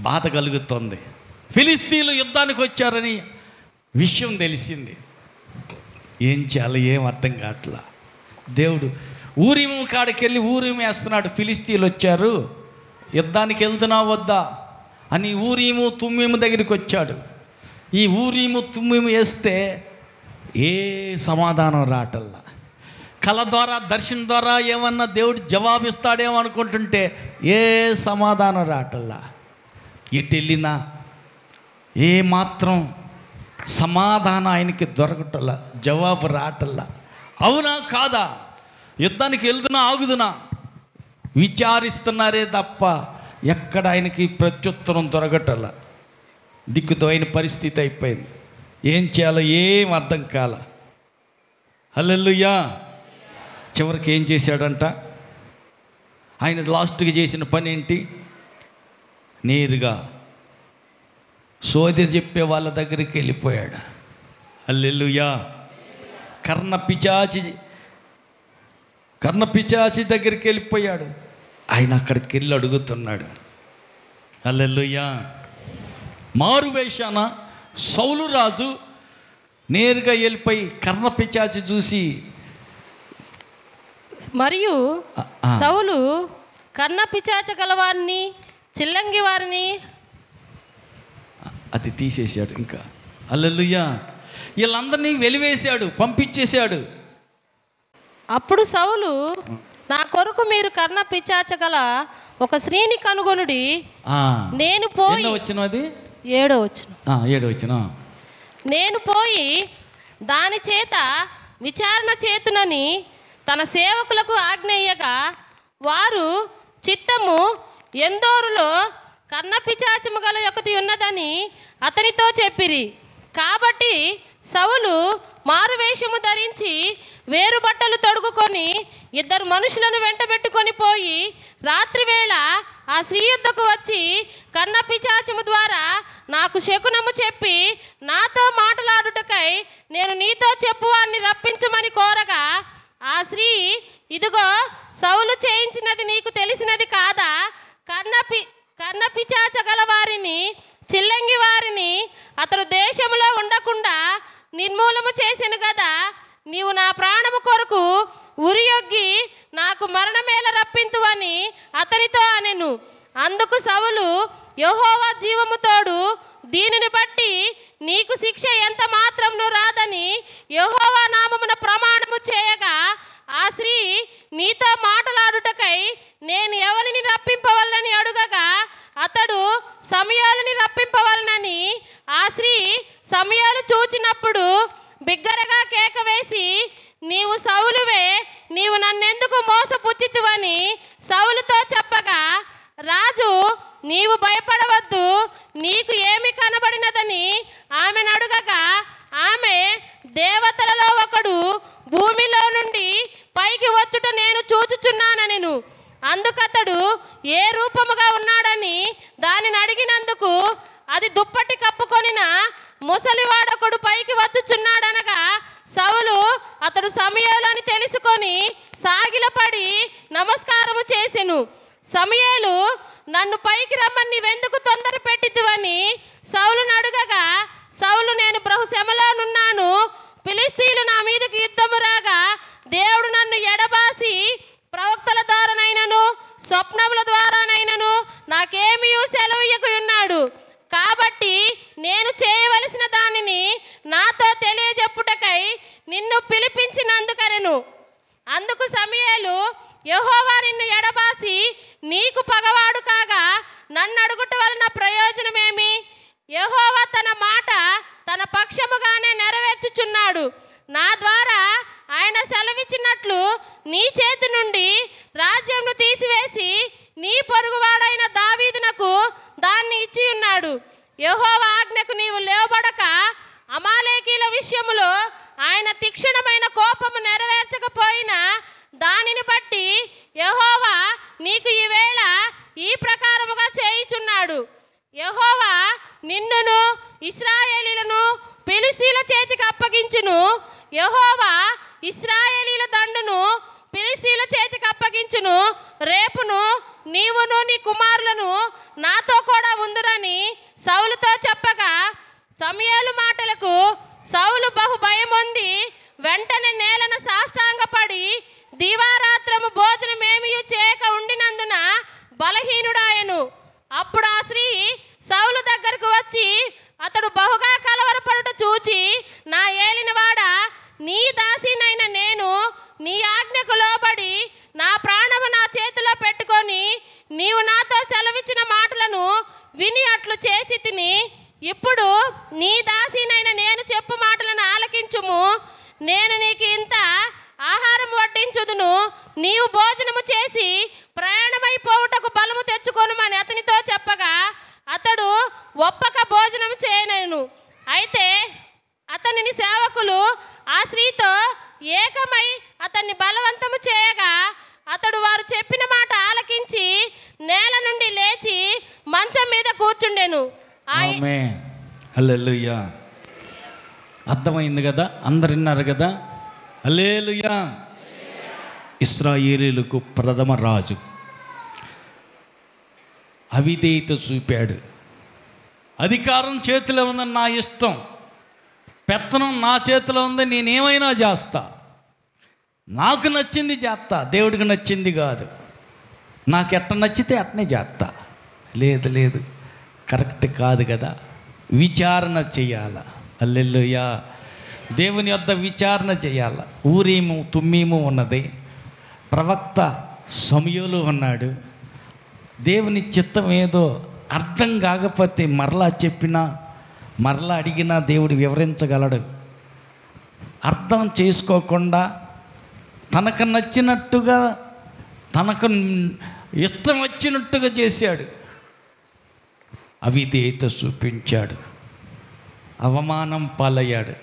బాధ కలుగుతుంది. ఫిలిస్తీన్లు యుద్ధానికి వచ్చారని విషయం తెలిసింది. ఏం చేయాలి, ఏం అర్థం కావట్లా. దేవుడు ఊరిము కాడికి వెళ్ళి ఊరిము వేస్తున్నాడు. ఫిలిస్తీన్లు వచ్చారు, యుద్ధానికి వెళ్తున్నా వద్దా అని ఊరిము తుమ్మీము దగ్గరికి వచ్చాడు. ఈ ఊరిము తుమ్మీము వేస్తే ఏ సమాధానం రాటల్లా. కళ ద్వారా, దర్శనం ద్వారా ఏమన్నా దేవుడు జవాబిస్తాడేమో అనుకుంటుంటే ఏ సమాధానం రాటల్లా. ఎటు వెళ్ళినా ఏ మాత్రం సమాధానం ఆయనకి దొరకటల్లా, జవాబు రాటల్లా. అవునా కాదా, యుద్ధానికి వెళ్తున్నా ఆగుదునా విచారిస్తున్నారే తప్ప ఎక్కడ ఆయనకి ప్రత్యుత్తరం దొరకటల్లా. దిక్కుతోయిన పరిస్థితి అయిపోయింది. ఏం చేయాలో ఏం అర్థం కాల. హల్లెలూయా. చివరికి ఏం చేశాడంట? ఆయన లాస్ట్కి చేసిన పని ఏంటి? నేరుగా సోదె చెప్పే వాళ్ళ దగ్గరికి వెళ్ళిపోయాడు. హల్లెలూయా. కర్ణ పిచాచి దగ్గరికి వెళ్ళిపోయాడు. ఆయన అక్కడికి వెళ్ళి అడుగుతున్నాడు. హల్లెలూయా. మారువేషాన సౌలు రాజు నేరుగా వెళ్ళిపోయి కర్ణ పిచాచి చూసి, మరియు సౌలు కర్ణ పిచాచ గలవారిని, చిల్లంగి వారిని అది తీసేశాడు. ఇంకా హల్లెలూయా. వీళ్ళందరినీ వెలివేశాడు, పంపించేశాడు. అప్పుడు సౌలు, నా కొరకు మీరు కర్ణ పిచాచ గల ఒక స్త్రీని కనుగొనుడి, నేను పోయి వచ్చిన అది 7వ వచనం 7వ వచనం, నేను పోయి దాని చేత విచారణ చేతునని తన సేవకులకు ఆజ్ఞేయగా వారు చిత్తము ఎందోరులో కర్ణ పిచాచము గల ఒకటి ఉన్నదని అతనితో చెప్పిరి. కాబట్టి సౌలు మారువేషము ధరించి వేరు బట్టలు తొడుగుకొని 2 మనుషులను వెంటబెట్టుకొని పోయి రాత్రివేళ ఆ స్త్రీ యుద్ధకు వచ్చి కర్ణ పిచాచము ద్వారా నాకు శకునము చెప్పి నాతో మాట్లాడుటకై నేను నీతో చెప్పువాన్ని రప్పించమని కోరగా, ఆ స్త్రీ, ఇదిగో సౌలు చేయించినది నీకు తెలిసినది కాదా? కర్ణ పిచాచ గల వారిని, చిల్లంగి వారిని అతడు దేశంలో ఉండకుండా నిర్మూలము చేసెను కదా. నీవు నా ప్రాణము కొరకు ఉరియొగ్గి నాకు మరణమేల రప్పింతువని అతనితో అనెను. అందుకు సౌలు, యెహోవా జీవము తోడు, దీనిని బట్టి నీకు శిక్ష ఎంత మాత్రమును రాదని యెహోవా నామమున ప్రమాణము చేయగా, ఆ స్త్రీ నీతో మాట్లాడుటకై నేను ఎవరిని రప్పింపవలనని అడుగగా అతడు సమూయేలుని రప్పింపవలనని. ఆ స్త్రీ సమూయేలు చూచినప్పుడు బిగ్గరగా కేక వేసి, నీవు సౌలువే, నీవు నన్నెందుకు మోసపుచ్చితివని సౌలుతో చెప్పగా, రాజు, నీవు భయపడవద్దు, నీకు ఏమి కనబడినదని ఆమెను అడుగగా, ఆమె, దేవతలలో ఒకడు భూమిలో నుండి పైకి వచ్చుట నేను చూచుచున్నానెను. అందుకతడు ఏ రూపముగా ఉన్నాడని దానిని అడిగినందుకు, అది దుప్పటి కప్పుకొనిన ముసలివాడొకడు పైకి వచ్చుచున్నాడనగా, సౌలు అతడు సమూయేలు అని తెలుసుకొని సాగిలపడి నమస్కారము చేసెను. సమూయేలు, నన్ను పైకి రమ్మని నీవెందుకు తొందర పెట్టితివని సౌలును అడుగగా, సౌలు, నేను బహుశ్రమలోనున్నాను, ఫిలిష్తీయులు నా మీదకి యుద్ధము రాగా దేవుడు నన్ను ఎడబాసి ప్రవక్తల ద్వారానైనను స్వప్నముల ద్వారానైనను నాకేమీ సెలవుయ్యకు ఉన్నాడు. కాబట్టి నేను చేయవలసిన దానిని నాతో తెలియజెప్పుటకై నిన్ను పిలిపించినందుకనెను. అందుకు సమూయేలు, యెహోవా నిన్ను ఎడబాసి నీకు పగవాడు కాగా నన్ను అడుగుట వలన ప్రయోజనమేమి? యెహోవా తన మాట తన పక్షముగానే నెరవేర్చుచున్నాడు. నా ద్వారా ఆయన సెలవిచ్చినట్లు నీ చేతి నుండి రాజ్యంను తీసివేసి నీ పొరుగువాడైన దావీదునకు దాన్ని ఇచ్చి ఉన్నాడు. యెహోవా ఆజ్ఞకు నీవు లేవబడక అమాలేకీల విషయములో ఆయన తీక్షణమైన కోపము నెరవేర్చకపోయినా దానిని బట్టి యెహోవా నీకు ఈవేళ ఈ ప్రకారముగా చేయుచున్నాడు. యెహోవా నిన్నును ఇశ్రాయేలీలను ఫిలిష్తీయుల చేతికి అప్పగించును. యెహోవా ఇశ్రాయేలీల దండును ఫిలిష్తీయుల చేతికి అప్పగించును. రేపును నీవును నీ కుమారులను నాతో కూడా ఉందురని సౌలుతో చెప్పగా, సమూయేలు మాటలకు సౌలు బహు భయమొంది వెంటనే నేలను సాష్టాంగపడి దివారాత్రము భోజనమేమీ చేయక ఉండినందున బలహీనుడాయను. అప్పుడు ఆ స్త్రీ సౌలు దగ్గరకు వచ్చి అతడు బహుగా కలవరపడుట చూచి, నా ఏలినవాడా, నీ దాసినైన నేను నీ ఆజ్ఞకు లోబడి నా ప్రాణము నా చేతిలో పెట్టుకొని నీవు నాతో సెలవిచ్చిన మాటలను విని అట్లు చేసి తిని, ఇప్పుడు నీ దాసినైన నేను చెప్పు మాటలను ఆలకించుము. నేను నీకు ఇంత ఆహారం వడ్డించుదును. నీవు భోజనము చేసి ప్రయాణమైపోవుటకు బలము తెచ్చుకొనుమని అతనితో చెప్పగా, అతడు ఒప్పక భోజనం చేయనేను. అయితే అతనిని సేవకులు ఆ స్త్రీతో ఏకమై అతన్ని బలవంతము చేయగా, అతడు వారు చెప్పిన మాట ఆలకించి నేల నుండి లేచి మంచం మీద కూర్చుండెను. ఆమేన్. హల్లెలూయా. అర్థమైంది కదా? అందరు విన్నారు కదా? హల్లెలూయా. ఇశ్రాయేలీయులకు ప్రథమ రాజు అవిధేయత చూపాడు. అధికారం చేతిలో ఉందని నా ఇష్టం, పెత్తనం నా చేతిలో ఉంది, నేనేమైనా చేస్తా, నాకు నచ్చింది చేస్తా, దేవుడికి నచ్చింది కాదు, నాకు ఎట్ట నచ్చితే అట్నే చేస్తా. లేదు లేదు, కరెక్ట్ కాదు కదా. విచారణ చేయాల. హల్లెలూయా. దేవుని యొద్ద విచారణ చేయాల. ఊరీము తుమ్మీము ఉన్నది, ప్రవక్త సమూయేలు ఉన్నాడు. దేవుని చిత్తం ఏదో అర్థం కాకపోతే మరలా చెప్పినా మరలా అడిగినా దేవుడు వివరించగలడు. అర్థం చేసుకోకుండా తనకు నచ్చినట్టుగా తనకు ఇష్టం వచ్చినట్టుగా చేశాడు. అవిధేయత చూపించాడు, అవమానం పాలయ్యాడు.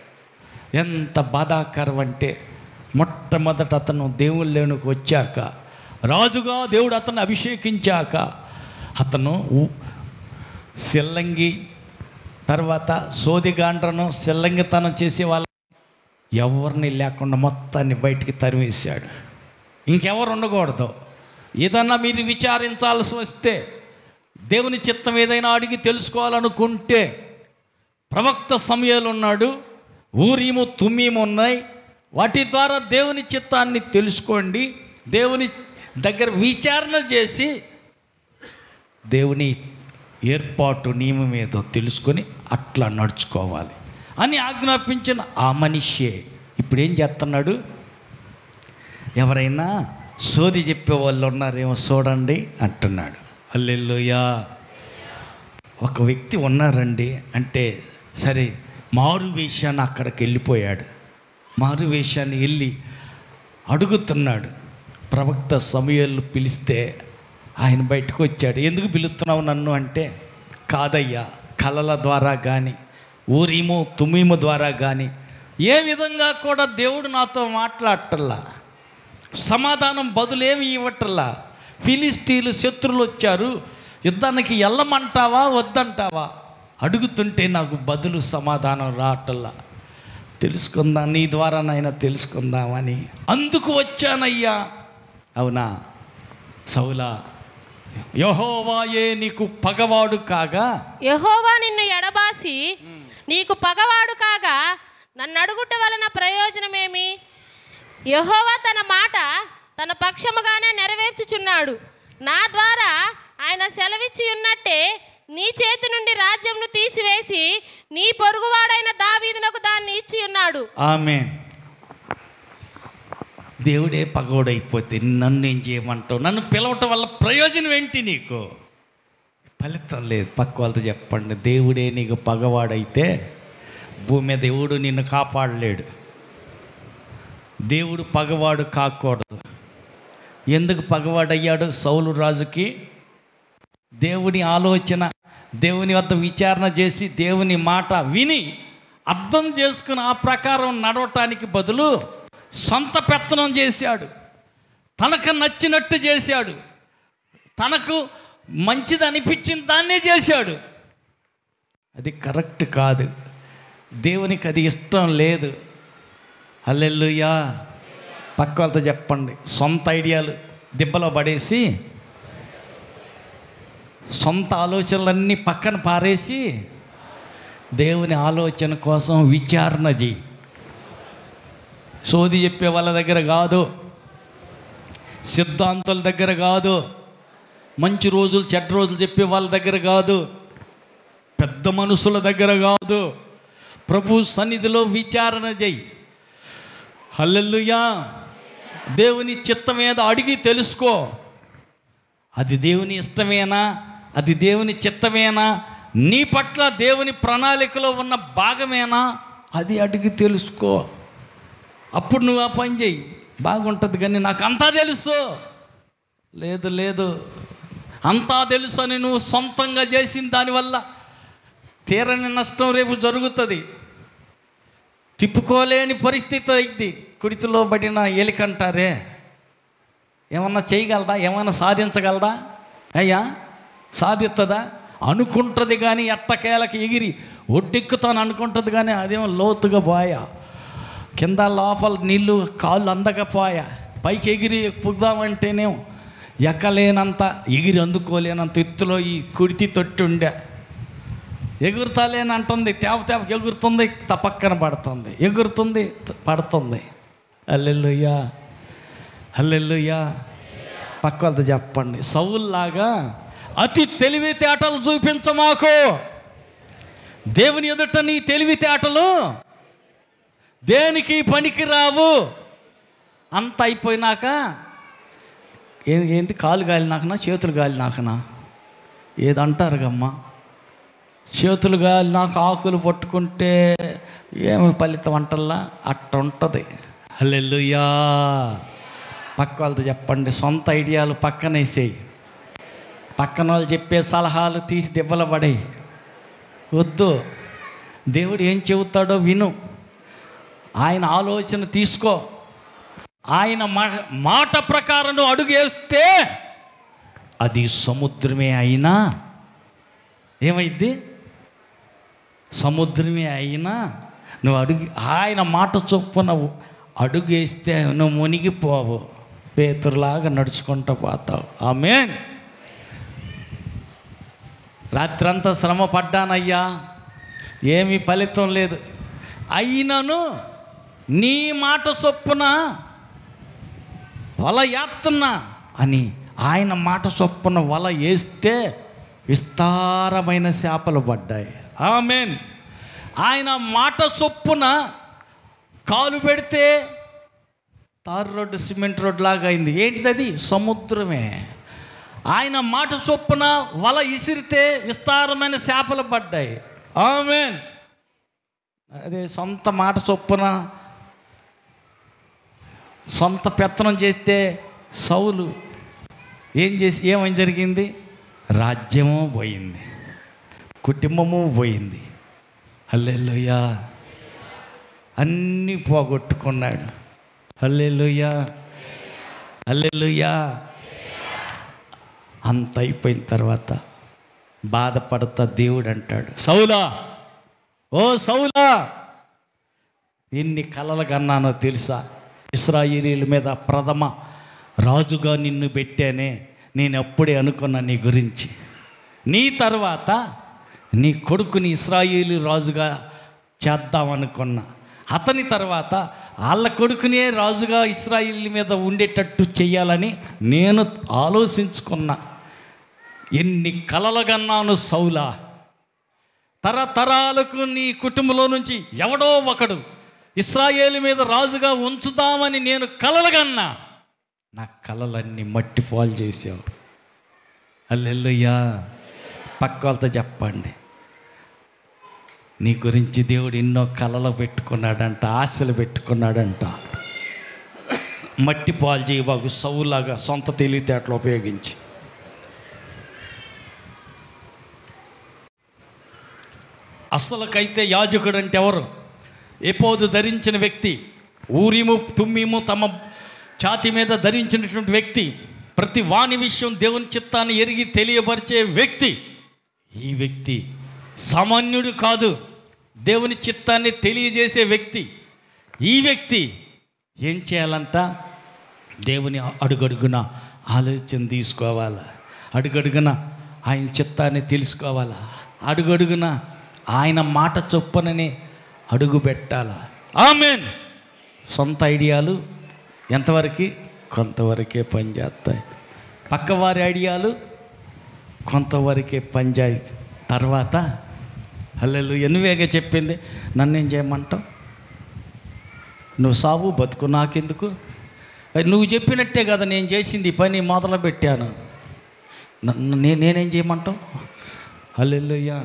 ఎంత బాధాకరం అంటే, మొట్టమొదట అతను దేవుళ్ళలోనికి వచ్చాక, రాజుగా దేవుడు అతను అభిషేకించాక, అతను సెల్లంగి తర్వాత సోదిగాండ్రను సెల్లంగితనం చేసే వాళ్ళ ఎవరిని లేకుండా మొత్తాన్ని బయటికి తరివేశాడు. ఇంకెవరు ఉండకూడదు. ఏదన్నా మీరు విచారించాల్సి వస్తే, దేవుని చిత్తం ఏదైనా అడిగి తెలుసుకోవాలనుకుంటే, ప్రవక్త సమూయేలు ఉన్నాడు, ఊరీము తుమ్మీము ఉన్నాయి. వాటి ద్వారా దేవుని చిత్తాన్ని తెలుసుకోండి. దేవుని దగ్గర విచారణ చేసి దేవుని ఏర్పాటు నియమం ఏదో తెలుసుకొని అట్లా నడుచుకోవాలి అని ఆజ్ఞాపించిన ఆ మనిషే ఇప్పుడు ఏం చేస్తున్నాడు? ఎవరైనా సోది చెప్పే వాళ్ళు ఉన్నారేమో చూడండి అంటున్నాడు. హల్లెలూయా. ఒక వ్యక్తి ఉన్నారండి అంటే సరే, మారు వేషాన్ని అక్కడికి వెళ్ళిపోయాడు. మారు వేషాన్ని వెళ్ళి అడుగుతున్నాడు. ప్రవక్త సమూయేలు పిలిస్తే ఆయన బయటకు వచ్చాడు. ఎందుకు పిలుస్తున్నావు నన్ను అంటే, కాదయ్యా, కలల ద్వారా కానీ ఊరీము తుమ్మీము ద్వారా కానీ ఏ విధంగా కూడా దేవుడు నాతో మాట్లాడటల్లా, సమాధానం బదులేమి ఇవ్వటల్లా. ఫిలిష్తీయులు శత్రులు వచ్చారు, యుద్ధానికి వెళ్ళమంటావా వద్దంటావా అడుగుతుంటే నాకు బదులు సమాధానం రావటల్లా. తెలుసుకుందాం, నీ ద్వారా నైనా తెలుసుకుందామని అందుకు వచ్చానయ్యా. అవునా సౌలా, యెహోవాయే నీకు పగవాడు కాగా, యెహోవా నిన్ను ఎడబాసి నీకు పగవాడు కాగా నన్ను అడుగుట వలన ప్రయోజనమేమి? యెహోవా తన మాట తన పక్షముగానే నెరవేర్చుచున్నాడు. నా ద్వారా ఆయన సెలవిచ్చి ఉన్నట్టే నీ చేతి నుండి రాజ్యంను తీసివేసి నీ పొరుగువాడైన దావీదునకు దాన్ని ఇచ్చి ఉన్నాడు. ఆమేన్. దేవుడే పగోడైపోతే నన్ను ఏం చేయమంటావు? నన్ను పిలవటం వల్ల ప్రయోజనం ఏంటి? నీకు ఫలితం లేదు. పక్క వాళ్ళతో చెప్పండి, దేవుడే నీకు పగవాడైతే భూమి మీద దేవుడు నిన్ను కాపాడలేడు. దేవుడు పగవాడు కాకూడదు. ఎందుకు పగవాడయ్యాడు? సౌలు రాజుకి దేవుని ఆలోచన, దేవుని వద్ద విచారణ చేసి దేవుని మాట విని అర్థం చేసుకుని ఆ ప్రకారం నడవటానికి బదులు సొంత పెత్తనం చేశాడు. తనకు నచ్చినట్టు చేశాడు. తనకు మంచిది అనిపించిన దాన్నే చేశాడు. అది కరెక్ట్ కాదు. దేవునికి అది ఇష్టం లేదు. హల్లెలూయా. పక్క వాళ్ళతో చెప్పండి, సొంత ఐడియాలు దిబ్బలో పడేసి సొంత ఆలోచనలన్నీ పక్కన పారేసి దేవుని ఆలోచన కోసం విచారణ చేయి. సోది చెప్పే వాళ్ళ దగ్గర కాదు, సిద్ధాంతాల దగ్గర కాదు, మంచి రోజులు చెడ్డ రోజులు చెప్పే వాళ్ళ దగ్గర కాదు, పెద్ద మనుషుల దగ్గర కాదు. ప్రభు సన్నిధిలో విచారణ చేయి. హల్లెలూయా. దేవుని చిత్తం ఏదో అడిగి తెలుసుకో. అది దేవుని ఇష్టమేనా? అది దేవుని చిత్తమేనా? నీ పట్ల దేవుని ప్రణాళికలో ఉన్న భాగమేనా? అది అడిగి తెలుసుకో. అప్పుడు నువ్వు ఆ పని చేయి, బాగుంటుంది. కానీ నాకు అంతా తెలుసు, లేదు లేదు, అంతా తెలుసు అని నువ్వు సొంతంగా చేసిన దానివల్ల తీరని నష్టం రేపు జరుగుతుంది. తిప్పుకోలేని పరిస్థితి అయింది. కుడితిలో పడిన ఎలికంటారే, ఏమన్నా చేయగలదా? ఏమన్నా సాధించగలదా? అయ్యా సాధిస్తుందా? అనుకుంటుంది కానీ ఎట్టకేలకి ఎగిరి ఒడ్డెక్కుతాను అనుకుంటుంది కానీ అదేమో లోతుగా పోయా, కింద లోపల నీళ్ళు కాళ్ళు అందకపోయా, పైకి ఎగిరి పుగ్దామంటేనేమో ఎక్కలేనంత, ఎగిరి అందుకోలేనంత ఎత్తులో ఈ కుడితి తొట్టి ఉండే. ఎగురుతాలేనంటుంది, తేప ఎగురుతుంది, పక్కన పడుతుంది, ఎగురుతుంది, పడుతుంది. హల్లెలూయా, హల్లెలూయా. పక్క వాళ్ళతో చెప్పండి, సౌలులాగా అతి తెలివితేటలు చూపించమాకు. దేవుని ఎదుట నీ తెలివితేటలు దేనికి పనికి రావు. అంత అయిపోయినాక ఏంటి కాలు గాలి నాకనా చేతులు గాలి నాకనా ఏదంటారు గమ్మా, చేతులు గాలి నాకు ఆకులు పట్టుకుంటే ఏమి ఫలితం అంటల్లా అట్ట ఉంటుంది. హల్లెలూయా. పక్క వాళ్ళతో చెప్పండి, సొంత ఐడియాలు పక్కనేసేయి. పక్కన వాళ్ళు చెప్పే సలహాలు తీసి దెబ్బలు పడేయి. వద్దు, దేవుడు ఏం చెబుతాడో విను. ఆయన ఆలోచన తీసుకో. ఆయన మాట ప్రకారం నువ్వు అడుగు వేస్తే అది సముద్రమే అయినా ఏమైద్ది? సముద్రమే అయినా నువ్వు ఆయన మాట చొప్పున అడుగు వేస్తే నువ్వు మునిగిపోవు, పేతురులాగా నడుచుకుంటూ పోతావు. ఆమేన్. రాత్రంతా శ్రమ పడ్డానయ్యా, ఏమీ ఫలితం లేదు, అయినను నీ మాట చొప్పున వల యాత్తున్నా అని ఆయన మాట చొప్పున వల వేస్తే విస్తారమైన చేపలు పడ్డాయి. ఆమేన్. ఆయన మాట చొప్పున కాలు పెడితే తారు రోడ్డు సిమెంట్ రోడ్డు లాగా అయింది. ఏంటిది? అది సముద్రమే. ఆయన మాట చొప్పున వల ఇసిరితే విస్తారమైన చేపలు పడ్డాయి. ఆమేన్. అదే సొంత మాట చొప్పున సొంత పెత్తనం చేస్తే సౌలు ఏమని జరిగింది? రాజ్యము పోయింది, కుటుంబము పోయింది. హల్లెలూయా. అన్నీ పోగొట్టుకున్నాడు. హల్లెలూయా, హల్లెలూయా. అంత అయిపోయిన తర్వాత బాధపడతా దేవుడు అంటాడు, సౌలా, ఓ సౌలా, ఎన్ని కలలు కన్నానో తెలుసా? ఇశ్రాయేలీయుల మీద ప్రథమ రాజుగా నిన్ను పెట్టానే, నేను అప్పుడే అనుకున్నా నీ గురించి. నీ తర్వాత నీ కొడుకుని ఇశ్రాయేలీ రాజుగా చేద్దామనుకున్నా. అతని తర్వాత వాళ్ళ కొడుకునే రాజుగా ఇశ్రాయేల్ మీద ఉండేటట్టు చేయాలని నేను ఆలోచించుకున్నా. ఎన్ని కలలు కన్నాను సౌలా, తరతరాలకు నీ కుటుంబంలో నుంచి ఎవడో ఒకడు ఇశ్రాయేలు మీద రాజుగా ఉంచుదామని నేను కలలు కన్నా. నా కలలన్నీ మట్టి పాలు చేసావు. హల్లెలూయా. పక్క వాళ్ళతో చెప్పండి, నీ గురించి దేవుడు ఎన్నో కలలు పెట్టుకున్నాడంట, ఆశలు పెట్టుకున్నాడంట. మట్టి పాలు చేయబాకు సౌలాగా సొంత తెలివితేటలు ఉపయోగించి. అసలుకైతే యాజకుడు అంటే ఎవరు? ఎపోదు ధరించిన వ్యక్తి, ఊరిము తుమ్మిము తమ ఛాతి మీద ధరించినటువంటి వ్యక్తి, ప్రతి వాణి విషయం దేవుని చిత్తాన్ని ఎరిగి తెలియపరిచే వ్యక్తి. ఈ వ్యక్తి సామాన్యుడు కాదు, దేవుని చిత్తాన్ని తెలియజేసే వ్యక్తి. ఈ వ్యక్తి ఏం చేయాలంట? దేవుని అడుగడుగున ఆలోచన తీసుకోవాలా, అడుగడుగున ఆయన చిత్తాన్ని తెలుసుకోవాలా, అడుగడుగున ఆయన మాట చొప్పునని అడుగు పెట్టాలా. ఆమేన్. సొంత ఐడియాలు ఎంతవరకు? కొంతవరకే పనిచేస్తాయి. పక్కవారి ఐడియాలు కొంతవరకే పనిచేస్తాయి. తర్వాత హల్లెలూయా. నువ్వేగా చెప్పింది, నన్నేం చేయమంటావు? నువ్వు సావు బతుకు నాకెందుకు? నువ్వు చెప్పినట్టే కదా నేను చేసింది, పని మొదలు పెట్టాను, నేనేం చేయమంటావు? హల్లెలూయా.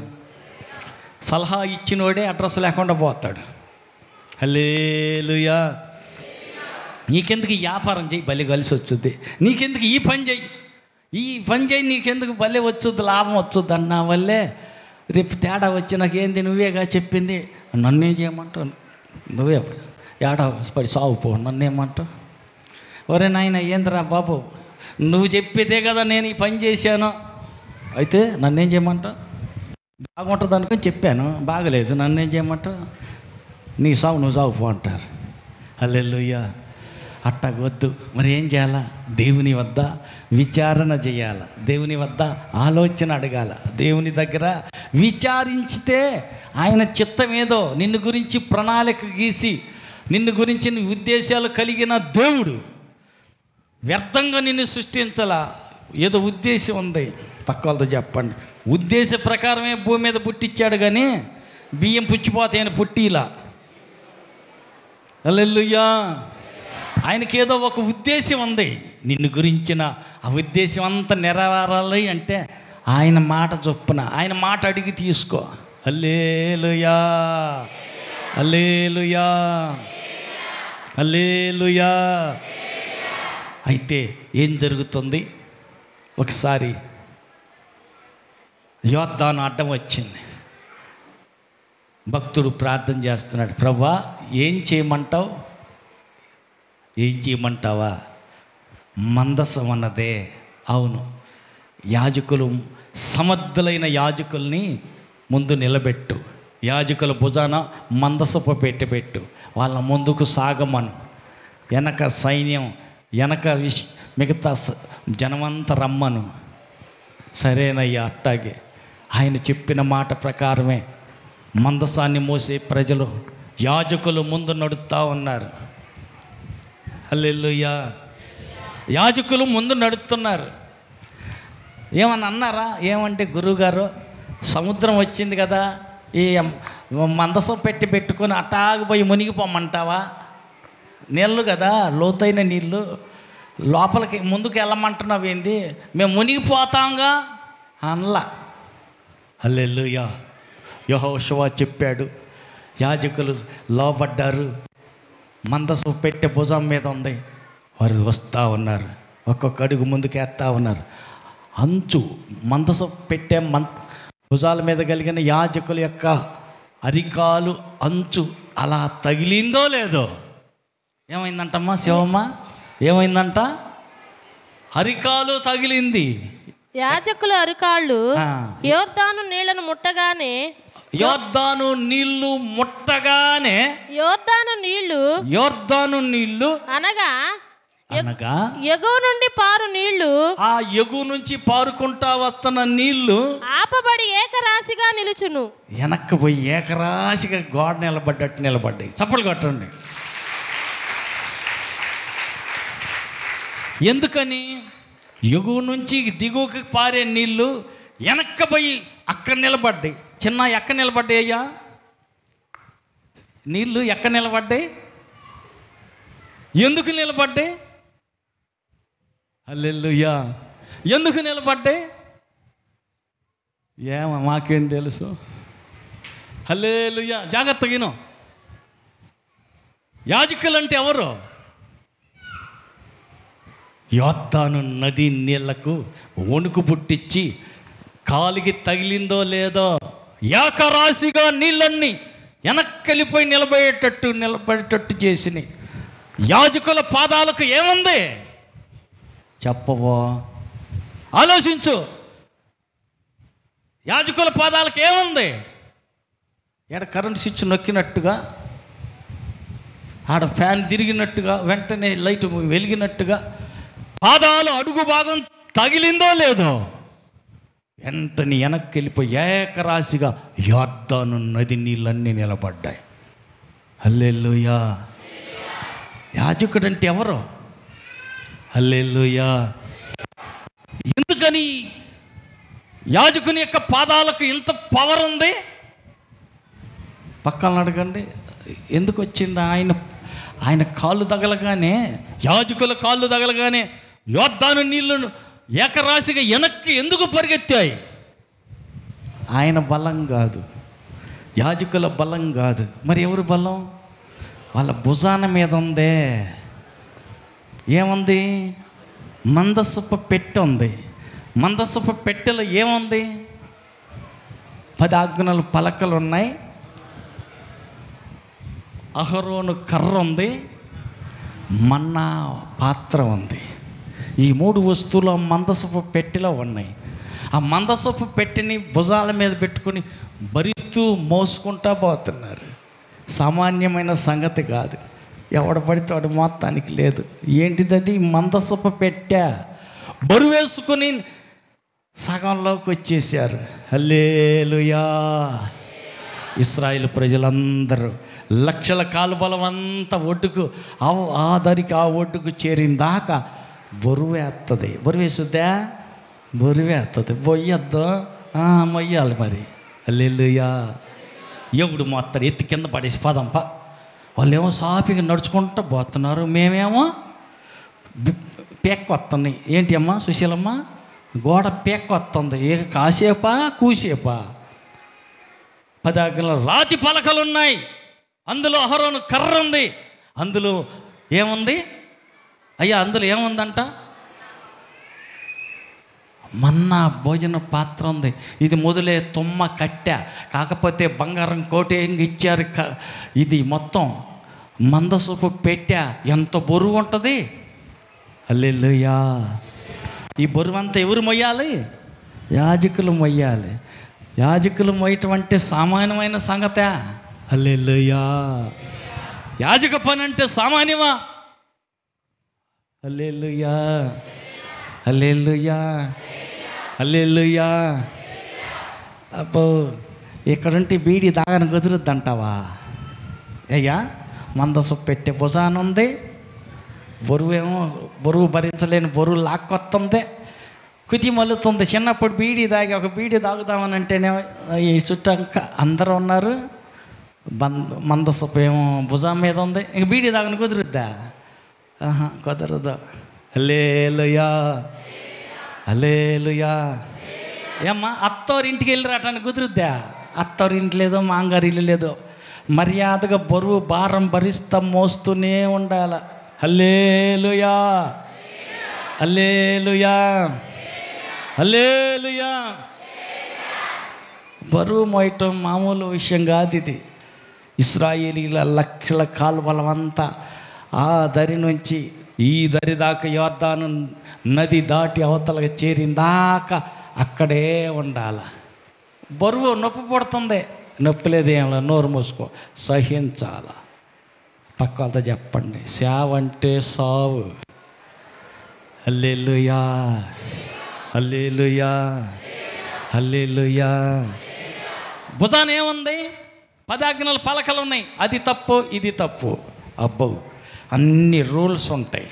సలహా ఇచ్చినోడే అడ్రస్ లేకుండా పోతాడు. హల్లెలూయా. నీకెందుకు ఈ వ్యాపారం చేయి, భలే కలిసి వచ్చుద్ది. నీకెందుకు ఈ పని చేయి, ఈ పని చేయి, నీకెందుకు భలే వచ్చుద్ది, లాభం వచ్చుద్ది అన్న వల్లే రేపు తేడా వచ్చి నాకేంది నువ్వేగా చెప్పింది, నన్నేం చేయమంటావు? నువ్వే ఏడా పడి సాగుపో, నన్నేమంటావు? ఒరే నాయన ఏంద్రా బాబు, నువ్వు చెప్పితే కదా నేను ఈ పని చేశాను, అయితే నన్నేం చేయమంటావు? బాగుంటుంది అనుకొని చెప్పాను, బాగలేదు, నన్నేం చేయమంటావు? నీ సాగు నువ్వు సాగుపో అంటారు. హల్లెలూయా. అట్టగొద్దు. మరి ఏం చేయాలా? దేవుని వద్ద విచారణ చేయాల, దేవుని వద్ద ఆలోచన అడగాల, దేవుని దగ్గర విచారించితే ఆయన చిత్తం ఏదో నిన్ను గురించి ప్రణాళిక గీసి నిన్ను గురించి ఉద్దేశాలు కలిగిన దేవుడు వ్యర్థంగా నిన్ను సృష్టించాలా. ఏదో ఉద్దేశం ఉంది. పక్క వాళ్ళతో చెప్పండి, ఉద్దేశ ప్రకారమే భూమి మీద పుట్టించాడు కానీ బియ్యం పుచ్చిపోతాయని పుట్టిలా. హల్లెలూయా. ఆయనకి ఏదో ఒక ఉద్దేశం ఉంది నిన్ను గురించిన. ఆ ఉద్దేశం అంతా నెరవేరాలి అంటే ఆయన మాట చొప్పున, ఆయన మాట అడిగి తీసుకో. హల్లెలూయా, హల్లెలూయా, హల్లెలూయా. అయితే ఏం జరుగుతుంది? ఒకసారి యోర్దాను అడ్డం వచ్చింది. భక్తుడు ప్రార్థన చేస్తున్నాడు, ప్రభువా ఏం చేయమంటావు? ఏం చేయమంటావా? మందసం అన్నదే. అవును, యాజకులు సమర్థులైన యాజకుల్ని ముందు నిలబెట్టు, యాజకుల భుజాన మందసపు పెట్టు, వాళ్ళ ముందుకు సాగమను, వెనక సైన్యం, వెనక మిగతా జనమంతా రమ్మను. సరేనయ్యా. అట్టాగే ఆయన చెప్పిన మాట ప్రకారమే మందసాన్ని మోసే ప్రజలు, యాజకులు ముందు నడుస్తూ ఉన్నారు. హల్లెలూయా. యాజకులు ముందు నడుస్తున్నారు. ఏమన్నా అన్నారా? ఏమంటే గురువుగారు సముద్రం వచ్చింది కదా, ఈ మందసం పెట్టుకొని అట్టాగిపోయి మునిగిపోమంటావా? నీళ్ళు కదా, లోతైన నీళ్ళు, లోపలికి ముందుకు వెళ్ళమంటున్నావు ఏంది? మేము మునిగిపోతాంగా అనలా. హల్లెలూయా. యెహోషువ చెప్పాడు, యాజకులు లోబడ్డారు, మందసం పెట్టె భుజం మీద ఉంది, వారు వస్తూ ఉన్నారు, ఒక్కొక్క అడుగు ముందుకేస్తూ ఉన్నారు. అంచు మందసం పెట్టే భుజాల మీద కలిగిన యాజకుల యొక్క అరికాలు అంచు అలా తగిలిందో లేదో. ఏమైందంటమ్మా శివమ్మ? ఏమైందంట? అరికాలు తగిలింది. యాజకుల అరికాళ్ళు యోర్దాను నీళ్లను ముట్టగానే, యోర్దాను నీళ్లు ముట్టగానే, యోర్దాను నీళ్లు అనగా అనగా ఎగువ నుండి పారు నీళ్లు, ఆ ఎగువ నుంచి పారుకుంటా వస్తున్న నీళ్లు ఆపబడి ఏకరాశిగా నిలుచును. వెనక్కి పోయి ఏకరాశిగా గోడ నిలబడ్డట్టు నిలబడ్డాయి. చప్పలు కొట్టండి. ఎందుకని? ఎగువ నుంచి దిగువకి పారే నీళ్లు వెనక్కి పోయి అక్కడ నిలబడ్డాయి. చిన్న ఎక్కడ నిలబడ్డాయి అయ్యా? నీళ్లు ఎక్కడ నిలబడ్డాయి? ఎందుకు నిలబడ్డాయి? హల్లెలూయా. ఎందుకు నిలబడ్డాయి? ఏమో మాకేం తెలుసు. హల్లెలూయా. జాగ్రత్తగా విను. యాజకులు అంటే ఎవరు? యోర్దాను నది నీళ్లకు వణుకు పుట్టించి కాలికి తగిలిందో లేదో ఏకరాశిగా నీళ్ళన్నీ వెనక్కెళ్ళిపోయి నిలబడేటట్టు చేసినాయి. యాజకుల పాదాలకు ఏముంది చెప్పవో? ఆలోచించు. యాజకుల పాదాలకు ఏముంది? ఎక్కడ కరెంట్ స్విచ్ నొక్కినట్టుగా, ఆడ ఫ్యాన్ తిరిగినట్టుగా, వెంటనే లైట్ వెలిగినట్టుగా పాదాలు అడుగు భాగం తగిలిందో లేదో వెంటనే వెనక్కి వెళ్ళిపోయి ఏకరాశిగా యోర్దాను నది నీళ్ళన్నీ నిలబడ్డాయి. హల్లెలూయా. యాజకుడు అంటే ఎవరు? హల్లెలూయా. ఎందుకని యాజకుని యొక్క పాదాలకు ఇంత పవర్ ఉంది? పక్కన అడగండి. ఎందుకు వచ్చింది? ఆయన కాళ్ళు తగలగానే, యాజకుల కాళ్ళు తగలగానే యోర్దాను నీళ్లను ఏకరాశిగా వెనక్కి ఎందుకు పరిగెత్తాయి? ఆయన బలం కాదు, యాజకుల బలం కాదు. మరి ఎవరు బలం? వాళ్ళ భుజాన మీద ఉందే. ఏముంది? మందసపు పెట్టె ఉంది. మందసపు పెట్టెలో ఏముంది? 10 ఆజ్ఞల పలకలు ఉన్నాయి. అహరోను కర్ర ఉంది, మన్నా పాత్ర ఉంది. ఈ 3 వస్తువులు మందసపు పెట్టెలో ఉన్నాయి. ఆ మందసపు పెట్టెని భుజాల మీద పెట్టుకుని భరిస్తూ మోసుకుంటా పోతున్నారు. సామాన్యమైన సంగతి కాదు. ఎవడ పడితే వాడు మొత్తానికి లేదు. ఏంటిది? మందసపు పెట్టె. బరువు వేసుకుని సగంలోకి వచ్చేసారు. హల్లెలూయా. ఇశ్రాయేలు ప్రజలందరూ లక్షల కాలుబలం అంతా ఒడ్డుకు, ఆ దరికి ఆ ఒడ్డుకు చేరిన దాకా బరువేస్తుంది. బరువేస్తుందా? బరువేస్తుంది. మొయ్యొద్దు, మొయ్యాలి మరి. హల్లెలూయా. ఎవడు మొత్తం ఎత్తి కింద పడేసి పదంప. వాళ్ళేమో సాఫీగా నడుచుకుంటూ పోతున్నారు, మేమేమో పేక్కొస్తున్నాయి. ఏంటి అమ్మా సుశీలమ్మ? గోడ పేక్కొస్తుంది. కాసేపా కూసేపా? 10 ఆజ్ఞల రాతి పలకలు ఉన్నాయి. అందులో అహరోను కర్ర ఉంది. అందులో ఏముంది అయ్యా? అందులో ఏముందంట? మన్నా భోజన పాత్ర ఉంది. ఇది మొదలే తుమ్మ కట్టె, కాకపోతే బంగారం కోటేంగి ఇచ్చారు. ఇది మొత్తం మందసపు పెట్టె. ఎంత బరువు ఉంటుంది? హల్లెలూయా. ఈ బరువు అంతా ఎవరు మొయ్యాలి? యాజకులు మొయ్యాలి. యాజకులు మొయ్యటం అంటే సామాన్యమైన సంగతే? హల్లెలూయా. యాజక పని అంటే సామాన్యమా? హల్లెలూయా. హల్లెలూయా. హల్లెలూయా. అబ్బో, ఇక్కడుంటే బీడి దాగని కుదురుద్ది అంటావా? అయ్యా, మందసు పెట్టే భుజాన ఉంది. బరువు భరించలేని బరువు లాక్కొస్తుంది, కుతి మల్లుతుంది. చిన్నప్పుడు బీడీ దాగి ఒక బీడీ తాగుదామని అంటేనే ఈ చుట్టంక అందరూ ఉన్నారు. మందసపు ఏమో భుజం మీద ఉంది. ఇంక బీడీ తాగని కుదురుద్దా? కుదరదు. హల్లెలూయా. హల్లెలూయా. ఏమ్మా, అత్తవారింటికి వెళ్ళి రావటానికి కుదురుద్దా? అత్తవారింటి లేదో మాంగారి ఇల్లు లేదో మర్యాదగా బరువు భారం భరిస్తా మోస్తూనే ఉండాల. హల్లెలూయా. హల్లెలూయా. హల్లెలూయా. బరువు మోయటం మామూలు విషయం కాదు ఇది. ఇశ్రాయేలీల లక్షల కాలువలమంతా ఆ దరి నుంచి ఈ దరి దాకా యోర్దాను నది దాటి అవతలకి చేరిందాకా అక్కడే ఉండాల. బరువు నొప్పి పడుతుంది. నొప్పి లేదేమో, నోరు మూసుకో, సహించాల. పక్క వాళ్ళతో చెప్పండి, సేవ అంటే సావు. హల్లెలూయా, హల్లెలూయా, హల్లెలూయా. భుజాన ఏముంది? 10 ఆజ్ఞల పలకలు ఉన్నాయి. అది తప్పు, ఇది తప్పు. అబ్బో, అన్ని రూల్స్ ఉంటాయి.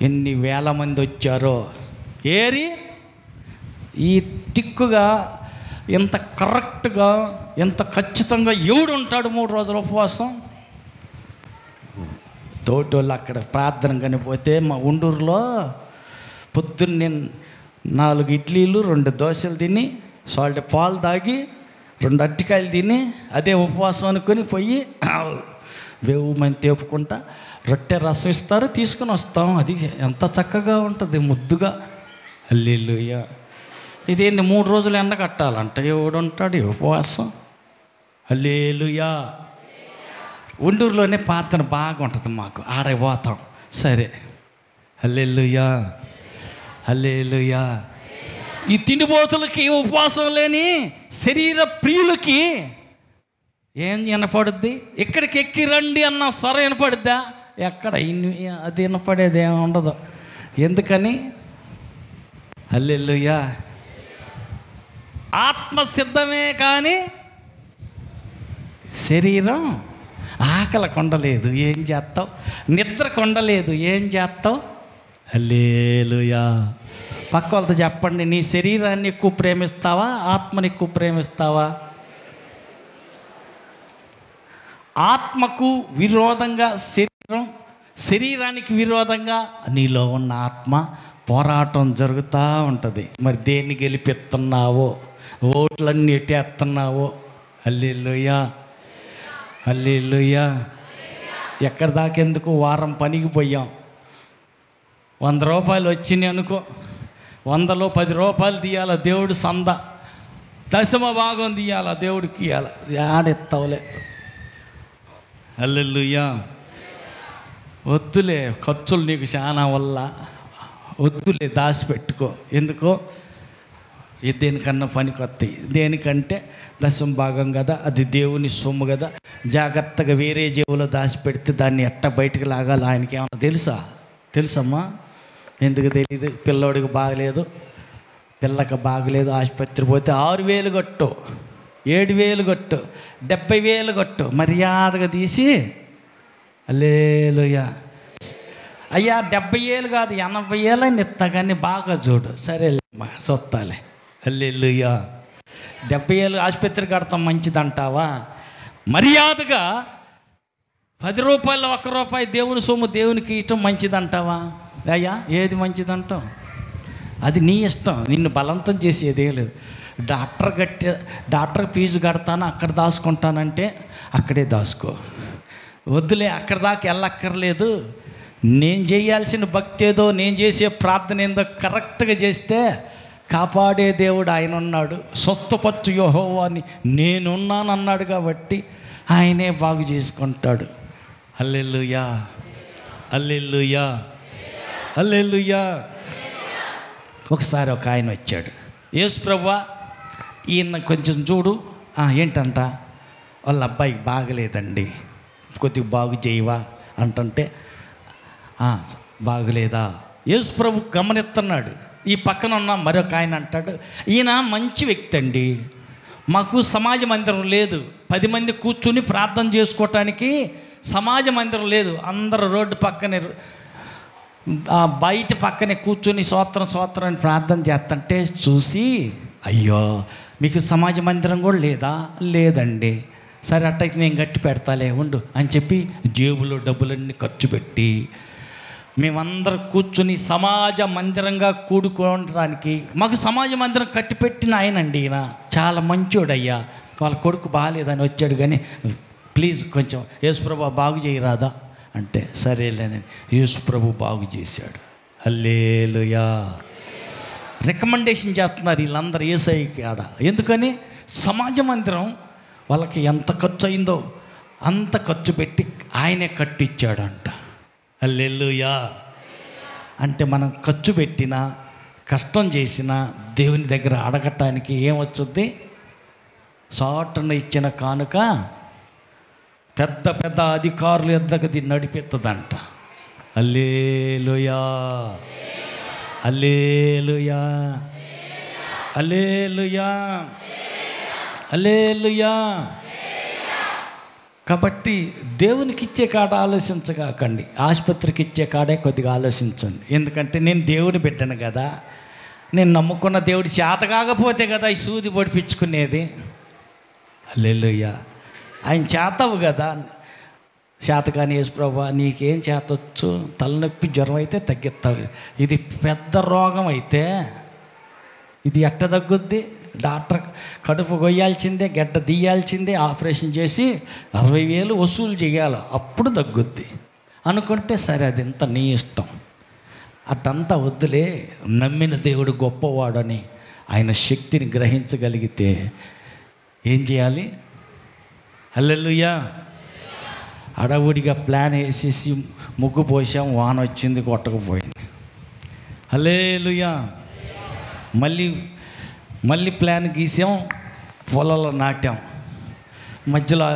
ఎన్ని వేల మంది వచ్చారో ఏరి ఈ టిక్కుగా ఎంత కరెక్ట్గా ఎంత ఖచ్చితంగా ఎవడు ఉంటాడు 3 రోజుల ఉపవాసం? తోటోళ్ళు అక్కడ ప్రార్థన కనిపోతే మా ఉండూరులో పొద్దున్నే 4 ఇడ్లీలు 2 దోశలు తిని సాల్ట్ పాలు తాగి 2 అరటికాయలు తిని అదే ఉపవాసం అనుకొని పోయి వేవు మంది తేపుకుంటా రొట్టె రసం ఇస్తారు, తీసుకుని వస్తాం. అది ఎంత చక్కగా ఉంటుంది, ముద్దుగా. హల్లెలూయా. ఇదేంది 3 రోజులు ఎండ కట్టాలంట, ఎవడు ఉంటాడు ఈ ఉపవాసం? హల్లెలూయా. ఉండూరులోనే ప్రార్థన బాగా ఉంటుంది మాకు, ఆడే పోతాం. సరే, హల్లెలూయా, హల్లెలూయా. ఈ తిండిపోతులకి, ఉపవాసం లేని శరీర ప్రియులకి ఏం వినపడుద్ది? ఇక్కడికి ఎక్కి రండి అన్న స్వర వినపడుద్దా? ఎక్కడ అది వినపడేది ఏమి ఉండదు. ఎందుకని? హల్లెలూయా. ఆత్మ సిద్ధమే కానీ శరీరం ఆకలి కొండలేదు, ఏం చేస్తావు? నిద్ర కొండలేదు, ఏం చేస్తావు? హల్లెలూయా. పక్క వాళ్ళతో చెప్పండి, నీ శరీరాన్ని ఎక్కువ ప్రేమిస్తావా, ఆత్మని ఎక్కువ ప్రేమిస్తావా? ఆత్మకు విరోధంగా శరీరానికి విరోధంగా నీలో ఉన్న ఆత్మ పోరాటం జరుగుతూ ఉంటుంది. మరి దేన్ని గెలిపిస్తున్నావో, ఓట్లన్నీ ఎట్టేస్తున్నావో? హల్లెలూయా, హల్లెలూయా. ఎక్కడి దాకెందుకు? వారం పనికి పోయాం, 100 రూపాయలు వచ్చినాయి అనుకో, 100లో 10 రూపాయలు తీయాల దేవుడు సంద, 10వ భాగం తీయాల దేవుడికి ఇవ్వాలి. ఆడెత్తవలే. హల్లెలూయా. వద్దులే, ఖర్చులు నీకు చాలా వల్ల వద్దులే, దాచిపెట్టుకో. ఎందుకో? దేనికన్నా పనికొస్తాయి. దేనికంటే 10వ భాగం కదా, అది దేవుని సొమ్ము కదా, జాగ్రత్తగా వేరే జేబులో దాచిపెడితే దాన్ని ఎట్ట బయటకు లాగాలి ఆయనకి ఏమన్నా తెలుసమ్మా? ఎందుకు తెలియదు? పిల్లోడికి బాగలేదు, పిల్లకి బాగలేదు, ఆసుపత్రి పోతే 6,000 కట్టు, 7,000 కట్టు, 70,000 కట్టు, మర్యాదగా తీసి హల్లెలూయా. అయ్యా 70,000 కాదు 80,000 అని ఇస్తా కానీ బాగా చూడు. సరే సొత్తాలే. హల్లెలూయా. 70,000 ఆసుపత్రి కడతాం మంచిదంటావా? మర్యాదగా 10 రూపాయలు 1 రూపాయి దేవుని సొమ్ము దేవునికి ఇవ్వటం మంచిదంటావా? అయ్యా ఏది మంచిదంటావు? అది నీ ఇష్టం, నిన్ను బలవంతం చేసేదే లేదు. డాక్టర్ ఫీజు కడతాను, అక్కడ దాచుకుంటానంటే అక్కడే దాచుకో. వద్దులే, అక్కడ దాకా వెళ్ళక్కర్లేదు. నేను చేయాల్సిన భక్తి ఏదో, నేను చేసే ప్రార్థన ఏందో కరెక్ట్గా చేస్తే కాపాడే దేవుడు ఆయన ఉన్నాడు. స్వస్థపరచు యెహోవా అని నేనున్నాను అన్నాడు కాబట్టి ఆయనే బాగు చేసుకుంటాడు. హల్లెలూయా, హల్లెలూయా, హల్లెలూయా. ఒకసారి ఒక ఆయన వచ్చాడు, యేసు ప్రభువా ఈయన కొంచెం చూడు. ఏంటంట? వాళ్ళ అబ్బాయికి బాగలేదండి, కొద్దిగా బాగు చేయవా అంటుంటే, బాగలేదా? యేసు ప్రభు గమనిస్తున్నాడు. ఈ పక్కన ఉన్న మరొక ఆయన అంటాడు, ఈయన మంచి వ్యక్తి అండి, మాకు సమాజ మందిరం లేదు, 10 మంది కూర్చుని ప్రార్థన చేసుకోవటానికి సమాజ మందిరం లేదు, అందరూ రోడ్డు పక్కనే బయట పక్కనే కూర్చొని స్తోత్రం అని ప్రార్థన చేస్తుంటే చూసి, అయ్యో మీకు సమాజ మందిరం కూడా లేదా? లేదండి. సరే అట్టయితే నేను గట్టి పెడతాలే ఉండు అని చెప్పి జేబులో డబ్బులన్నీ ఖర్చు పెట్టి మేమందరం కూర్చుని సమాజ మందిరంగా కూడుకోవడానికి, మాకు సమాజ మందిరం కట్టిపెట్టిన ఆయనండి ఈయన, చాలా మంచోడయ్యా. వాళ్ళ కొడుకు బాగాలేదని వచ్చాడు కానీ ప్లీజ్ కొంచెం యేసుప్రభు బాగు చేయరాదా అంటే, సరేలేని యేసుప్రభు బాగు చేశాడు. హల్లెలూయా. రికమెండేషన్ చేస్తున్నారు వీళ్ళందరూ యేసయ్యకి ఆడ. ఎందుకని? సమాజ మందిరం వాళ్ళకి ఎంత ఖర్చు అయిందో అంత ఖర్చు పెట్టి ఆయనే కట్టించాడంట. హల్లెలూయా. అంటే మనం ఖర్చు పెట్టినా కష్టం చేసినా దేవుని దగ్గర అడగటానికి ఏమొచ్చుద్ది? సాటున ఇచ్చిన కానుక పెద్ద పెద్ద అధికారులు ఎద్దకు దీన్ని నడిపెత్తదంట. హల్లెలూయా. హల్లెలూయా, హల్లెలూయా, హల్లెలూయా. కాబట్టి దేవునికి ఇచ్చే కాడ ఆలోచించగాకండి, ఆసుపత్రికి ఇచ్చే కాడే కొద్దిగా ఆలోచించండి. ఎందుకంటే నేను దేవుని బిడ్డను కదా, నేను నమ్ముకున్న దేవుడి చేత కాకపోతే కదా ఈ సూది పొడిపించుకునేది. హల్లెలూయా. ఆయన చేతవు కదా. చేతకాని యేసు ప్రభువా నీకేం చేతొచ్చు, తలనొప్పి జ్వరం అయితే తగ్గిస్తావు, ఇది పెద్ద రోగం అయితే ఇది ఎట్ట తగ్గుద్ది? డాక్టర్ కడుపు కొయ్యాల్సిందే, గడ్డ తీయాల్సిందే, ఆపరేషన్ చేసి 60,000 వసూలు చేయాలి, అప్పుడు తగ్గుద్ది అనుకుంటే సరే, అది ఇంత నీ ఇష్టం. అటంతా వద్దులే, నమ్మిన దేవుడు గొప్పవాడని ఆయన శక్తిని గ్రహించగలిగితే ఏం చేయాలి? హల్లెలూయా. అడవుడిగా ప్లాన్ వేసేసి ముగ్గు పోసాం, వాన వచ్చింది, కొట్టకపోయింది. హల్లెలూయా. మళ్ళీ ప్లాన్ గీసాం, పొలాల్లో నాటాం, మధ్యలో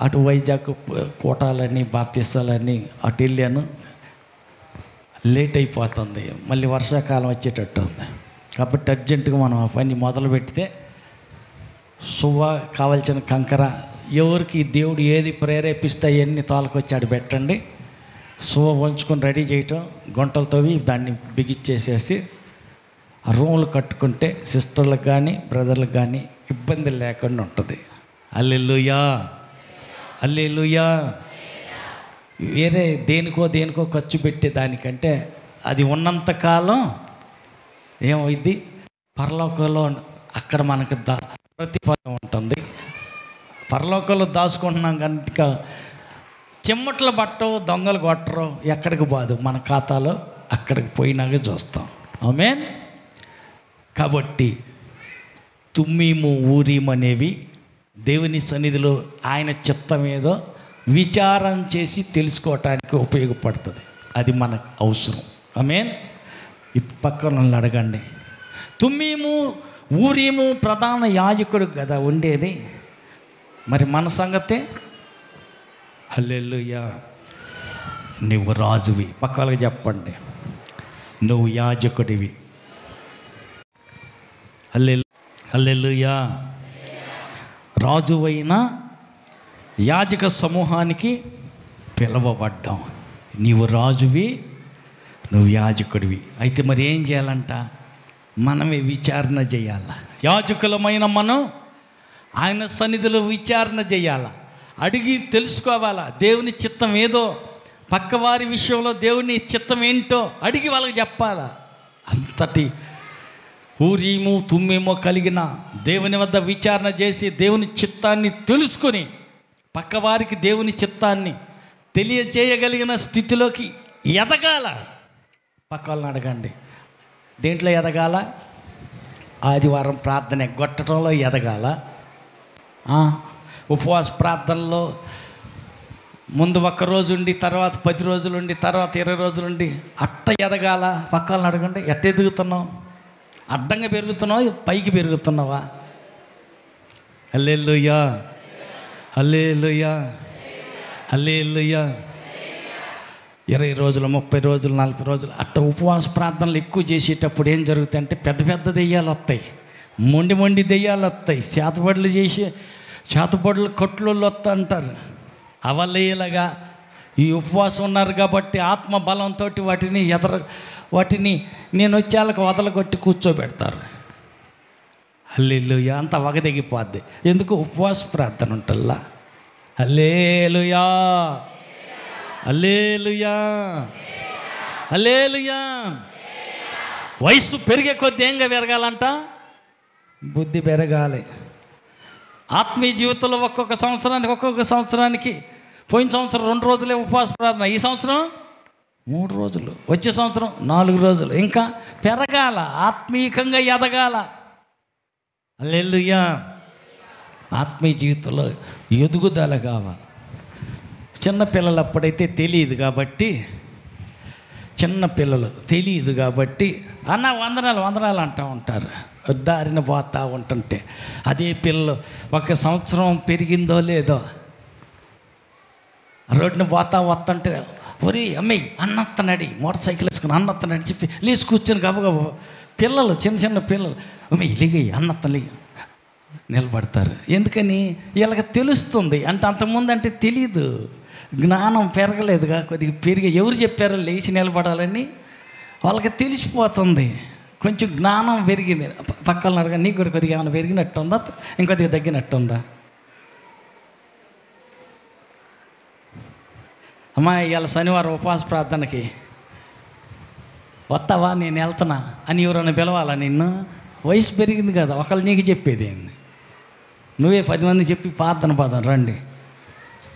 అటు వైజాగ్ కోటాలని బాప్తిస్తాలని అటు వెళ్ళాను, లేట్ అయిపోతుంది, మళ్ళీ వర్షాకాలం వచ్చేటట్టు ఉంది. కాబట్టి అర్జెంటుగా మనం ఆ పని మొదలు పెడితే కావాల్సిన కంకర ఎవరికి దేవుడు ఏది ప్రేరేపిస్తే అవన్నీ తోలకొచ్చాడు పెట్టండి, వంచుకొని రెడీ చేయటం, గుంటలతోవి దాన్ని బిగిచ్చేసేసి రూములు కట్టుకుంటే సిస్టర్లకు కానీ బ్రదర్లకు కానీ ఇబ్బంది లేకుండా ఉంటుంది. హల్లెలూయా, హల్లెలూయా. వేరే దేనికో ఖర్చు పెట్టే దానికంటే అది ఉన్నంతకాలం ఏమైంది, పరలోకంలో అక్కడ మనకు ప్రతిఫలం ఉంటుంది. పరలోకంలో దాచుకుంటున్నాం కనుక చెమ్మట్లు పట్టవు, దొంగలు కొట్టరు, ఎక్కడికి పోదు, మన ఖాతాలో అక్కడికి పోయినాక చూస్తాం. ఆమేన్. కాబట్టి తుమ్మీము ఊరీము అనేవి దేవుని సన్నిధిలో ఆయన చిత్తం ఏదో విచారం చేసి తెలుసుకోవటానికి ఉపయోగపడుతుంది. అది మనకు అవసరం. ఆమేన్. ఈ పక్కన అడగండి, తుమ్మీము ఊరీము ప్రధాన యాజకుడు కదా ఉండేది, మరి మన సంగతే? హల్లెలూయా. నువ్వు రాజువి. పక్కలకు చెప్పండి, నువ్వు యాజకుడివి. హల్లెలూయా. రాజువైన యాజక సమూహానికి పిలవబడ్డాం. నీవు రాజువి, నువ్వు యాజకుడివి. అయితే మరి ఏం చేయాలంట? మనమే విచారణ చేయాల. యాజకులమైన మనం ఆయన సన్నిధిలో విచారణ చేయాల, అడిగి తెలుసుకోవాలా దేవుని చిత్తం ఏదో, పక్కవారి విషయంలో దేవుని చిత్తం ఏంటో అడిగి వాళ్ళకి చెప్పాలా. అంతటి ఊరీము తుమ్మేమో కలిగిన దేవుని వద్ద విచారణ చేసి దేవుని చిత్తాన్ని తెలుసుకొని పక్కవారికి దేవుని చిత్తాన్ని తెలియచేయగలిగిన స్థితిలోకి ఎదగాల. పక్క వాళ్ళని అడగండి, దేంట్లో ఎదగాల? ఆదివారం ప్రార్థన ఎగ్గొట్టడంలో ఎదగాల, ఉపవాస ప్రార్థనలో ముందు 1 రోజు ఉండి తర్వాత 10 రోజులు ఉండి తర్వాత 20 రోజులు ఉండి అట్ట ఎదగాల. పక్క వాళ్ళని అడగండి, ఎట్ట ఎదుగుతున్నావు? అడ్డంగా పెరుగుతున్నావా, పైకి పెరుగుతున్నావా? హల్లెలూయా, హల్లెలూయా, హల్లెలూయా. 20 రోజులు 30 రోజులు 40 రోజులు అట్ట ఉపవాస ప్రార్థనలు ఎక్కువ చేసేటప్పుడు ఏం జరుగుతాయి అంటే పెద్ద దెయ్యాలు వస్తాయి, మొండి దెయ్యాలు వస్తాయి, చేతబడులు కొట్లోళ్ళు వస్తా అంటారు. అవలేలాగా ఈ ఉపవాసం ఉన్నారు కాబట్టి ఆత్మ బలంతో వాటిని నేను వచ్చేళ్ళకి వదలగొట్టి కూర్చోబెడతారు. హల్లెలూయా. అంత వగదెగిపోద్ది. ఎందుకు? ఉపవాస ప్రార్థన ఉంటల్లా. హల్లెలూయా, హల్లెలూయా, హల్లెలూయా. వయసు పెరిగే కొద్ది ఏంగా పెరగాలంట? బుద్ధి పెరగాలి. ఆత్మీయ జీవితంలో ఒక్కొక్క సంవత్సరానికి పోయిన సంవత్సరం 2 రోజులే ఉపవాస ప్రార్థన, ఈ సంవత్సరం 3 రోజులు, వచ్చే సంవత్సరం 4 రోజులు. ఇంకా పెరగాల, ఆత్మీయంగా ఎదగాల. హల్లెలూయా. ఆత్మీయ జీవితంలో ఎదుగుదల కావాలి. చిన్నపిల్లలు అప్పుడైతే తెలియదు కాబట్టి అన్న వందనాలు అంటూ ఉంటారు, దారిన పోతూ ఉంటుంటే. అదే పిల్లలు 1 సంవత్సరం పెరిగిందో లేదో రోడ్డున వస్తుంటే ఒరే అమ్మాయి అన్నత్తనాడి మోటార్ సైకిల్ వేసుకుని అన్నత్తనాడి చెప్పి లేచి కూర్చొని గబగబ పిల్లలు చిన్న చిన్న పిల్లలు అమ్మాయి లేగయ్యి అన్నత్తలే నిలబడతారు. ఎందుకని వీళ్ళకి తెలుస్తుంది. అంటే అంతకుముందు అంటే తెలియదు, జ్ఞానం పెరగలేదుగా, కొద్దిగా పెరిగి ఎవరు చెప్పారో లేచి నిలబడాలని వాళ్ళకి తెలిసిపోతుంది. కొంచెం జ్ఞానం పెరిగింది. పక్కన అడగా నీకు కూడా కొద్దిగా ఏమైనా పెరిగినట్టు ఉందా, ఇంకొద్దిగా తగ్గినట్టు ఉందా? అమ్మా ఇవాళ శనివారం ఉపవాస ప్రార్థనకి వస్తావా, నేను వెళ్తున్నా అని ఎవరైనా పిలవాలా నిన్ను? వయసు పెరిగింది కదా, ఒకళ్ళు నీకు చెప్పేది ఏంది? నువ్వే 10 మంది చెప్పి ప్రార్థన పదం రండి,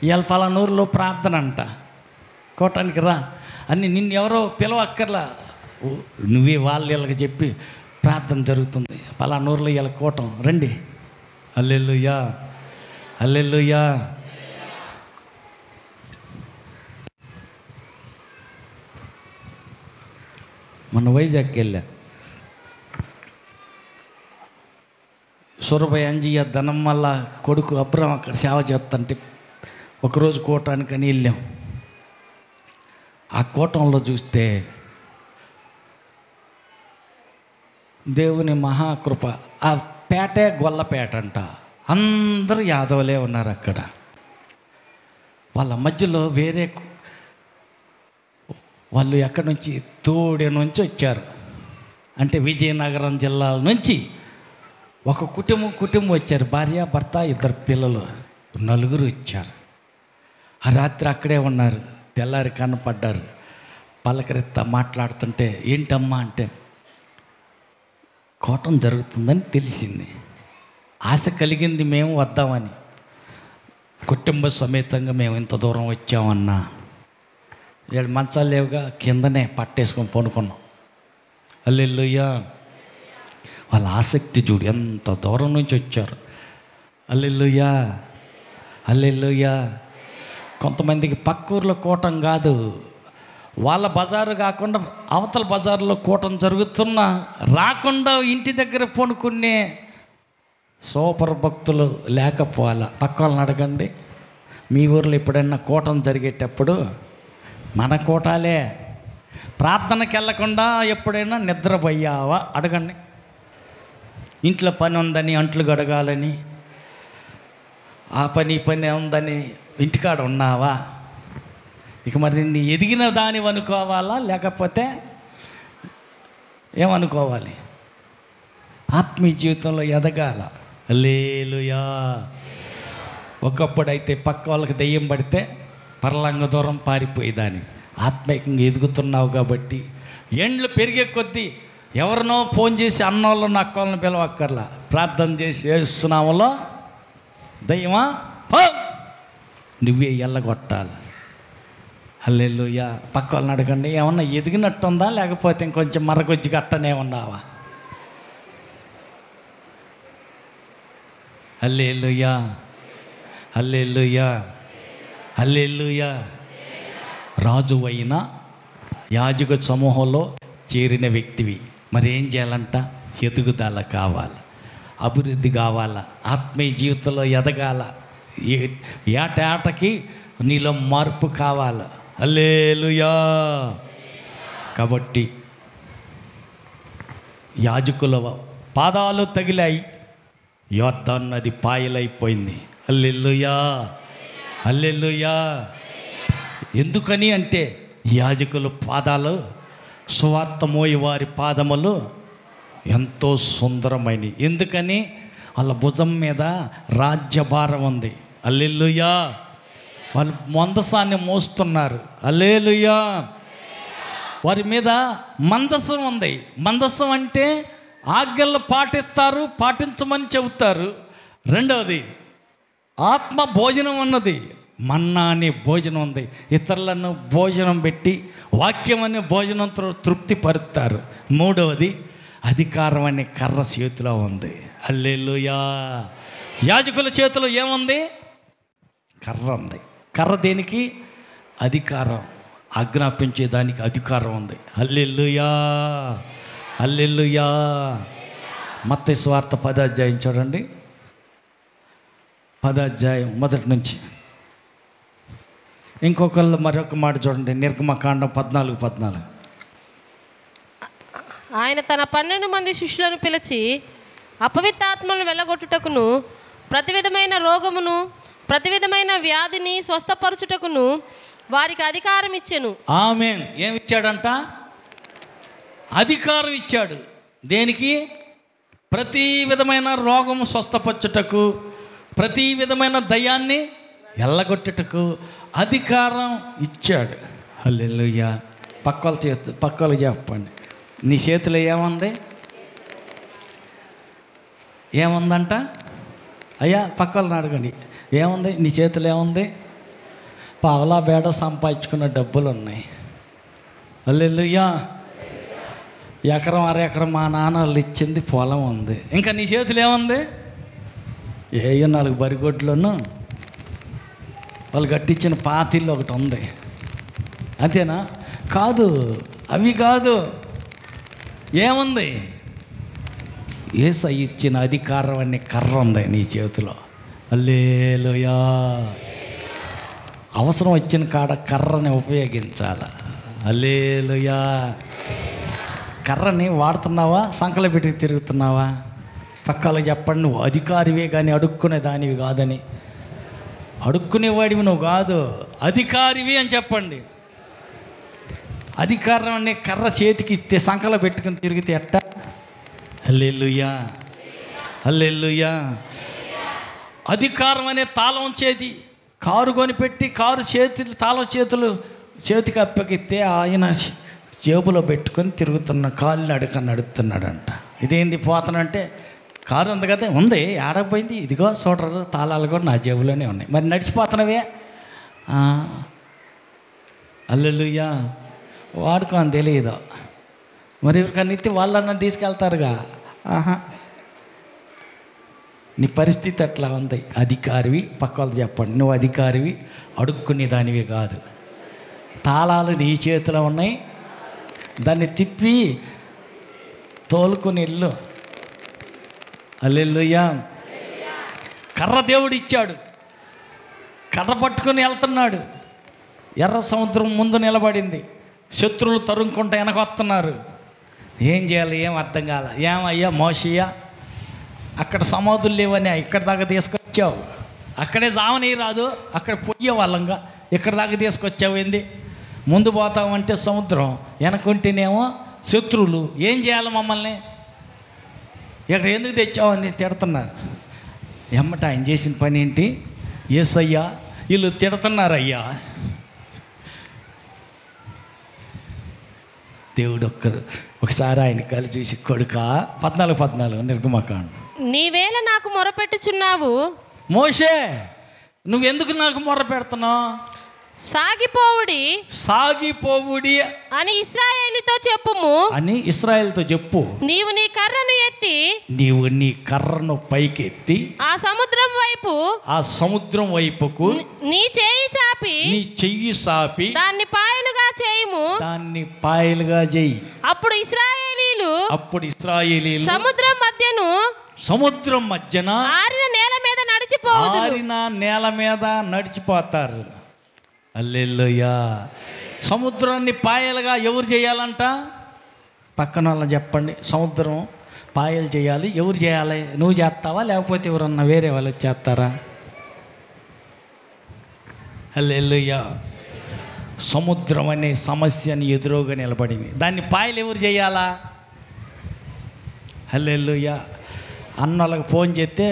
ఇవాళ పలానూరులో ప్రార్థన అంట, కోటానికి రా అని నిన్ను ఎవరో పిలవక్కర్లా, నువ్వే వాళ్ళకి చెప్పి ప్రార్థన జరుగుతుంది. పలానూరులో ఇవాళ కోటం రండి. హల్లెలూయా హల్లెలూయా. మన వైజాగ్కి వెళ్ళా, సూరభాయ్ అంజయ్య ధనం వల్ల కొడుకు అబ్రహం అక్కడ సేవ చేస్తుంటే ఒకరోజు కోటానికని వెళ్ళాం. ఆ కోటంలో చూస్తే దేవుని మహాకృప. ఆ పేటే గొల్లపేట అంట, అందరూ యాదవులే ఉన్నారు అక్కడ. వాళ్ళ మధ్యలో వేరే వాళ్ళు ఎక్కడి నుంచి, తోడే నుంచి వచ్చారు. అంటే విజయనగరం జిల్లాల నుంచి ఒక కుటుంబం వచ్చారు, భార్య భర్త 2 పిల్లలు, 4 వచ్చారు. ఆ రాత్రి అక్కడే ఉన్నారు. తెల్లారి కనపడ్డారు. పలకరిత్తా మాట్లాడుతుంటే ఏంటమ్మా అంటే కోటం జరుగుతుందని తెలిసింది. ఆశ కలిగింది మేము వద్దామని. కుటుంబ సమేతంగా మేము ఇంత దూరం వచ్చామన్నా, వీళ్ళు మంచాలు లేవుగా, కిందనే పట్టేసుకొని పడుకున్నాం. హల్లెలూయా. వాళ్ళ ఆసక్తి చూడు, ఎంత దూరం నుంచి వచ్చారు. హల్లెలూయా హల్లెలూయా. కొంతమందికి పక్క ఊర్లో కూటం కాదు, వాళ్ళ బజారు కాకుండా అవతల బజారులో కూటం జరుగుతున్నా రాకుండా ఇంటి దగ్గర పడుకునే సూపర్ భక్తులు లేకపోవాలా. పక్క వాళ్ళని అడగండి, మీ ఊర్లో ఎప్పుడైనా కూటం జరిగేటప్పుడు మన కూటాలే ప్రార్థనకి వెళ్ళకుండా ఎప్పుడైనా నిద్రపోయావా అడగండి. ఇంట్లో పని ఉందని అంట్లు గడగాలని, ఆ పని ఉందని ఇంటికాడ ఉన్నావా? ఇక మరి నీ ఎదిగిన దానివి అనుకోవాలా, లేకపోతే ఏమనుకోవాలి? ఆత్మీయ జీవితంలో ఎదగాల. హల్లెలూయా. ఒకప్పుడైతే పక్క వాళ్ళకి దెయ్యం పడితే పరలంగ దూరం పారిపోయేదాన్ని. ఆత్మీయంగా ఎదుగుతున్నావు కాబట్టి ఎండ్లు పెరిగే కొద్దీ ఎవరినో ఫోన్ చేసి అన్నోళ్ళను అక్కలను పిలవక్కర్లా, ప్రార్థన చేసి ఏస్తున్నాములో దయ్యమా పో నువ్వే ఎల్లగొట్టాలి. హల్లెలూయా. పక్క వాళ్ళని అడగండి, ఏమన్నా ఎదిగినట్టుందా, లేకపోతే ఇంకొంచెం మరగొచ్చి గట్టనే ఉన్నావా? హల్లెలూయా హల్లెలూయా హల్లెలూయా. రాజువైన యాజక సమూహంలో చేరిన వ్యక్తివి, మరి ఏం చేయాలంట? ఎదుగుదల కావాలి, అభివృద్ధి కావాలా, ఆత్మీయ జీవితంలో ఎదగాల, ఏటాటకి నీలో మార్పు కావాలి. హల్లెలూయా. కాబట్టి యాజకుల పాదాలు తగిలాయి, యోర్దాను నది పాయలైపోయింది. హల్లెలూయా హల్లెలూయా. ఎందుకని అంటే యాజకుల పాదాలు, సువార్త మోయి వారి పాదములు ఎంతో సుందరమైనవి. ఎందుకని వాళ్ళ భుజం మీద రాజ్యభారం ఉంది. హల్లెలూయా. వాళ్ళు మందసాన్ని మోస్తున్నారు. హల్లెలూయా. వారి మీద మందసం ఉంది. మందసం అంటే ఆజ్ఞలు పాటిస్తారు, పాటించమని చెబుతారు. రెండవది ఆత్మ భోజనం ఉన్నది, మన్నా అనే భోజనం ఉంది. ఇతరులను భోజనం పెట్టి వాక్యం అనే భోజనంతో తృప్తి పరుస్తారు. మూడవది అధికారం అనే కర్ర చేతిలో ఉంది. హల్లెలూయా. యాజకుల చేతిలో ఏముంది? కర్ర ఉంది. కర్ర దేనికి? అధికారం, ఆజ్ఞాపించేదానికి అధికారం ఉంది. హల్లెలూయా హల్లెలూయా. మత్తయి సువార్త 10వ అధ్యాయం చూడండి. 10వ అధ్యాయం మొదటి నుంచి. ఇంకొకళ్ళు మరొక మాట చూడండి, నిర్గమకాండం 14:14. ఆయన తన 12 మంది శిష్యులను పిలిచి అపవిత్రాత్మలను వెళ్ళగొట్టుటకును, ప్రతి విధమైన రోగమును, ప్రతి విధమైన వ్యాధిని స్వస్థపరచుటకును వారికి అధికారం ఇచ్చెను. ఆమేన్. ఏమి ఇచ్చాడంట? అధికారం ఇచ్చాడు. దేనికి? ప్రతి విధమైన రోగము స్వస్థపరచుటకు, ప్రతి విధమైన దయ్యాన్ని ఎల్లగొట్టుటకు అధికారం ఇచ్చాడు. హల్లెలూయా. పక్కలు చెప్పండి, నీ చేతిలో ఏముంది? ఏముందంట? అయ్యా పక్కలను అడగండి, ఏముంది నీ చేతిలో? ఏముంది? పావలా బేడ సంపాదించుకున్న డబ్బులు ఉన్నాయి. హల్లెలూయా. ఎకరం అరెకరం మా నాన్న వాళ్ళు ఇచ్చింది పొలం ఉంది. ఇంకా నీ చేతిలో ఏముంది? ఏయో 4 బరిగొడ్లను వాళ్ళు కట్టించిన పాతిళ్ళు ఒకటి ఉంది. అంతేనా? కాదు, అవి కాదు. ఏముంది? యేసయ్య ఇచ్చిన అధికారం అనే కర్ర ఉంది నీ చేతిలో. హల్లెలూయా. అవసరం వచ్చిన కాడ కర్రని ఉపయోగించాలి. హల్లెలూయా. కర్రని వాడుతున్నావా? సంకల పెట్టి తిరుగుతున్నావా? పక్కలో చెప్పండి, నువ్వు అధికారివే కానీ అడుక్కునే దానివి కాదని. అడుక్కునేవాడివి నువ్వు కాదు, అధికారివి అని చెప్పండి. అధికారం అనే కర్ర చేతికి ఇస్తే సంకల పెట్టుకుని తిరిగితే ఎట్టా? హల్లెలూయా. హల్లెలూయా. అధికారం అనే తాళం చేతి కారు కొనిపెట్టి కారు తాళం చేతులు చేతికి అప్పగిస్తే ఆయన జేబులో పెట్టుకొని తిరుగుతున్న కాళ్ళు నడుస్తున్నాడంట. ఇదేంది పోతానంటే, కారు ఉంది కదా, ఉంది, ఆడకపోయింది, ఇదిగో చూడరు, తాళాలు కూడా నా జేబులోనే ఉన్నాయి, మరి నడిచిపోతున్నావే. హల్లెలూయా. వాడుకో అని తెలియదు, మరి ఎవరికన్నా ఇస్తే వాళ్ళన్నా తీసుకెళ్తారుగా. నీ పరిస్థితి అట్లా ఉంది. అధికారివి. పక్కలు చెప్పండి, నువ్వు అధికారివి, అడుక్కునే దానివి కాదు. తాళాలు నీ చేతిలో ఉన్నాయి, దాన్ని తిప్పి తోలుకొని వెళ్ళు. హల్లెలూయా. కర్ర దేవుడు ఇచ్చాడు, కర్ర పట్టుకొని వెళ్తున్నాడు. ఎర్ర సముద్రం ముందు నిలబడింది, శత్రువులు తరుముకుంటూ వెనకొస్తున్నారు. ఏం చేయాలి? ఏం అర్థం కాల. ఏమయ్యా మోషయ్యా, అక్కడ సమాధులు లేవని ఇక్కడ దాకా తీసుకొచ్చావు, అక్కడే జావని రాదు, అక్కడ పొయ్యే వాళ్ళంగా ఇక్కడ దాకా తీసుకొచ్చావు ఏంది? ముందు పోతామంటే సముద్రం, వెనకుంటేనేమో శత్రువులు. ఏం చేయాలి మమ్మల్ని? ఇక్కడ ఎందుకు తెచ్చావని తిడుతున్నారు. ఎమ్మట ఆయన చేసిన పని ఏంటి? యేసయ్యా వీళ్ళు తిడుతున్నారయ్యా. దేవుడు ఒకసారి ఆయన కళ్ళు చూసి, కొడుకా 14 నిర్గమకాండం, నీవేళ నాకు మొరపెట్టుచున్నావు? మోషే నువ్వెందుకు నాకు మొర్ర పెడుతున్నావు? సాగిపోవుడి అని ఇశ్రాయేలుతో చెప్పుము అని ఇశ్రాయేలుతో చెప్పు. నీవు నీ కర్రను పైకెత్తి ఆ సముద్రం వైపుకు నీ చెయ్యి చాపి దాన్ని పాయలుగా చేయి. అప్పుడు ఇశ్రాయేలీలు సముద్రం మధ్యన ఆరిన నేల మీద నడిచిపోతారు. హల్లెలూయా. సముద్రాన్ని పాయలుగా ఎవరు చేయాలంట? పక్కన వాళ్ళని చెప్పండి, సముద్రం పాయలు చేయాలి. ఎవరు చేయాలి? నువ్వు చేస్తావా లేకపోతే ఎవరన్నా వేరే వాళ్ళు చేస్తారా? హల్లెలూయా. సముద్రం అనే సమస్యని ఎదురుగా నిలబడింది, దాన్ని పాయలు ఎవరు చేయాలా? హల్లెలూయా. అన్నోళ్ళకి ఫోన్ చేస్తే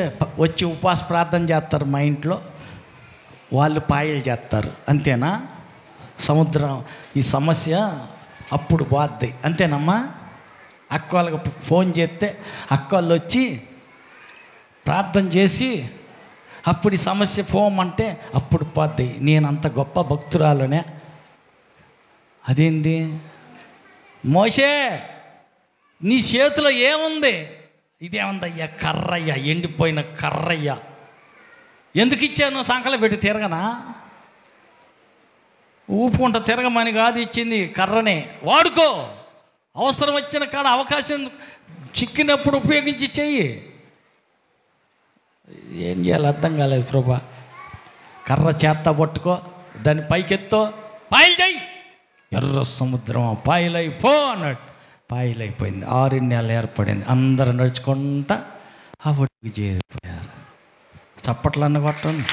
వచ్చి ఉపవాస ప్రార్థన చేస్తారు మా ఇంట్లో, వాళ్ళు పాయలు చేస్తారు. అంతేనా? సముద్రం ఈ సమస్య అప్పుడు పోద్ది. అంతేనమ్మా? అక్క వాళ్ళకి ఫోన్ చేస్తే అక్క వాళ్ళు వచ్చి ప్రార్థన చేసి అప్పుడు ఈ సమస్య పోమంటే అప్పుడు పోద్ది. నేను అంత గొప్ప భక్తురాలనే. అదేంది? మోషే నీ చేతిలో ఏముంది? ఇదేముందయ్యా? కర్రయ్యా, ఎండిపోయిన కర్రయ్యా. ఎందుకు ఇచ్చాను? సంకల పెట్టి తిరగనా? ఊపుకుంటా తిరగమని కాదు ఇచ్చింది, కర్రనే వాడుకో. అవసరం వచ్చిన కాడ అవకాశం చిక్కినప్పుడు ఉపయోగించి చెయ్యి. ఏం చేయాలి అర్థం కాలేదు ప్రభా. కర్ర చేత్త పట్టుకో, దాన్ని పైకెత్తో పాయలు చేయి, ఎర్ర సముద్రం పాయలైపో అన్నాడు. పాయలైపోయింది. 6 నెలలు ఏర్పడింది. అందరూ నడుచుకుంటా ఆ ఒడ్డుకి చేరిపోయారు. చప్పట్లు అన్న కొట్టండి.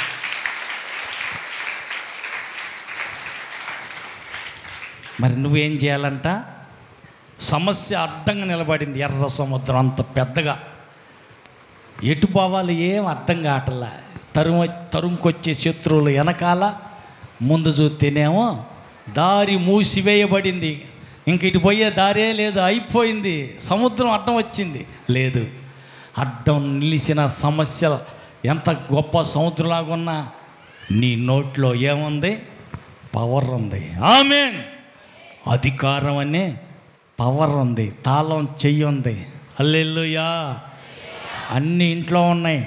మరి నువ్వేం చేయాలంట? సమస్య అడ్డంగా నిలబడింది. ఎర్ర సముద్రం అంత పెద్దగా, ఎటు పోవాలి ఏం అర్థం కావట్లా. తరుముకొచ్చే శత్రువులు వెనకాల, ముందు చూస్తేనేమో దారి మూసివేయబడింది. ఇంక ఇటు పోయే దారే లేదు, అయిపోయింది. సముద్రం అడ్డం వచ్చింది. లేదు, అడ్డం నిలిచిన సమస్య ఎంత గొప్ప సముద్రంలాగా ఉన్నా నీ నోట్లో ఏముంది? పవర్ ఉంది. ఆమేన్. అధికారం అనే పవర్ ఉంది. తాళం చెయ్యి ఉంది. హల్లెలూయా. అన్నీ ఇంట్లో ఉన్నాయి.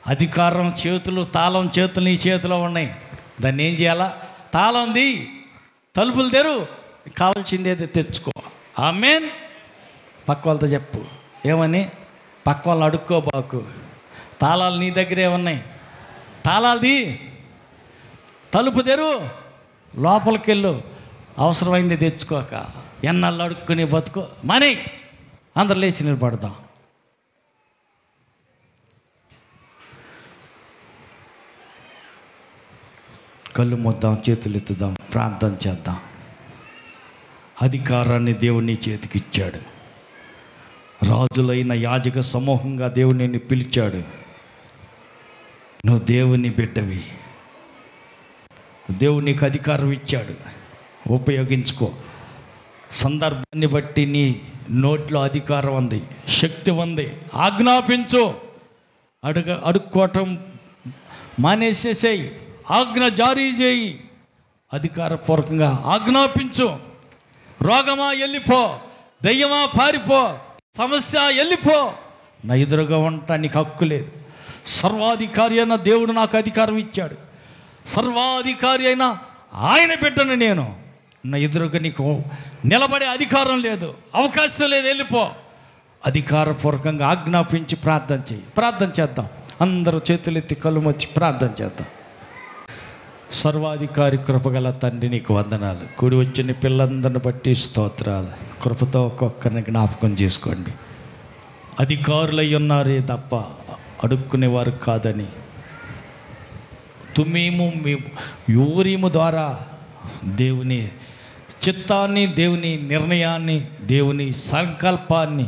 అధికారం చేతులు, తాళం చేతులు నీ చేతిలో ఉన్నాయి. దాన్ని ఏం చేయాలా? తాళంది, తలుపులు తెరు, కావాల్సింది ఏదో తెచ్చుకో. ఆమేన్. పక్క వాళ్ళతో చెప్పు. ఏమని? పక్క వాళ్ళని అడుక్కోబాకు. తాళాలు నీ దగ్గరే ఉన్నాయి. తాళాలది, తలుపు తెరు, లోపలికి వెళ్ళు, అవసరమైంది తెచ్చుకోక. ఎన్నాళ్ళు అడుక్కుని బతుకో. మనీ అందరు లేచి నిలబడదాం. కళ్ళు మూద్దాం, చేతులు ఎత్తుదాం, ప్రార్థన చేద్దాం. అధికారాన్ని దేవుని చేతికి ఇచ్చాడు. రాజులైన యాజక సమూహంగా దేవుని నిన్ను పిలిచాడు. నువ్వు దేవుని బిడ్డవి. దేవుడు నీకు అధికారం ఇచ్చాడు, ఉపయోగించుకో. సందర్భాన్ని బట్టి నీ నోట్లో అధికారం ఉంది, శక్తి ఉంది. ఆజ్ఞాపించు. అడుక్కోవటం మానేసేసేయి. ఆజ్ఞ జారీ చేయి. అధికారపూర్వకంగా ఆజ్ఞాపించు. రోగమా వెళ్ళిపో, దయ్యమా పారిపో, సమస్య వెళ్ళిపో. నా ఎదురుగా ఉంటా నీకు హక్కు లేదు. సర్వాధికారి అయిన దేవుడు నాకు అధికారం ఇచ్చాడు. సర్వాధికారి అయిన ఆయన బిడ్డను నేను. నా ఎదురుగా నీకు నిలబడే అధికారం లేదు, అవకాశం లేదు, వెళ్ళిపో. అధికారపూర్వకంగా ఆజ్ఞాపించి ప్రార్థన చేయి. ప్రార్థన చేద్దాం. అందరూ చేతులెత్తి కళ్ళు మొచ్చి ప్రార్థన చేద్దాం. సర్వాధికారి కృపగల తండ్రి నీకు వందనాలు. కూడి వచ్చిన పిల్లలందరిని బట్టి స్తోత్రాలు. కృపతో ఒక్కొక్కరిని జ్ఞాపకం చేసుకోండి. అధికారులై ఉన్నారే తప్ప అడుక్కునేవారు కాదని తుమీము యూరీము ద్వారా దేవుని చిత్తాన్ని, దేవుని నిర్ణయాన్ని, దేవుని సంకల్పాన్ని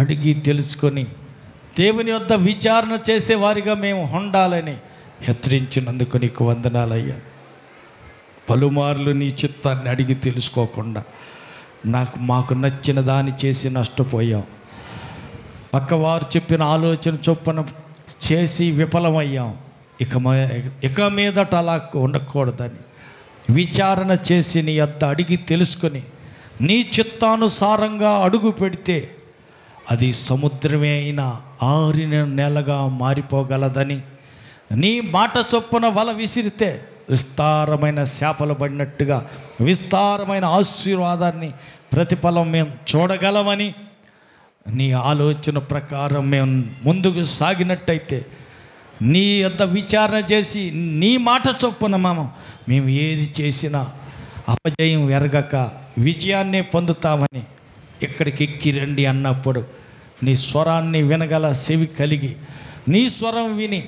అడిగి తెలుసుకొని దేవుని వద్ద విచారణ చేసేవారిగా మేము ఉండాలని హెచ్చరించినందుకు నీకు వందనాలయ్యా. పలుమార్లు నీ చిత్తాన్ని అడిగి తెలుసుకోకుండా మాకు నచ్చిన దాన్ని చేసి నష్టపోయాం. పక్కవారు చెప్పిన ఆలోచన చొప్పున చేసి విఫలమయ్యాం. ఇక మీదట అలా ఉండకూడదని విచారణ చేసి నీ వద్ద అడిగి తెలుసుకొని నీ చిత్తానుసారంగా అడుగు పెడితే అది సముద్రమే అయినా ఆరిన నేలగా మారిపోగలదని, నీ మాట చొప్పున వల విసిరితే విస్తారమైన శాపలు పడినట్టుగా విస్తారమైన ఆశీర్వాదాన్ని ప్రతిఫలం మేము చూడగలమని, నీ ఆలోచన ప్రకారం మేము ముందుకు సాగినట్టయితే నీ యొద్ద విచారణ చేసి నీ మాట చొప్పున మేము ఏది చేసినా అపజయం ఎరగక విజయాన్నే పొందుతామని ఇక్కడికి ఎక్కి రండి అన్నప్పుడు నీ స్వరాన్ని వినగల చెవి కలిగి నీ స్వరం విని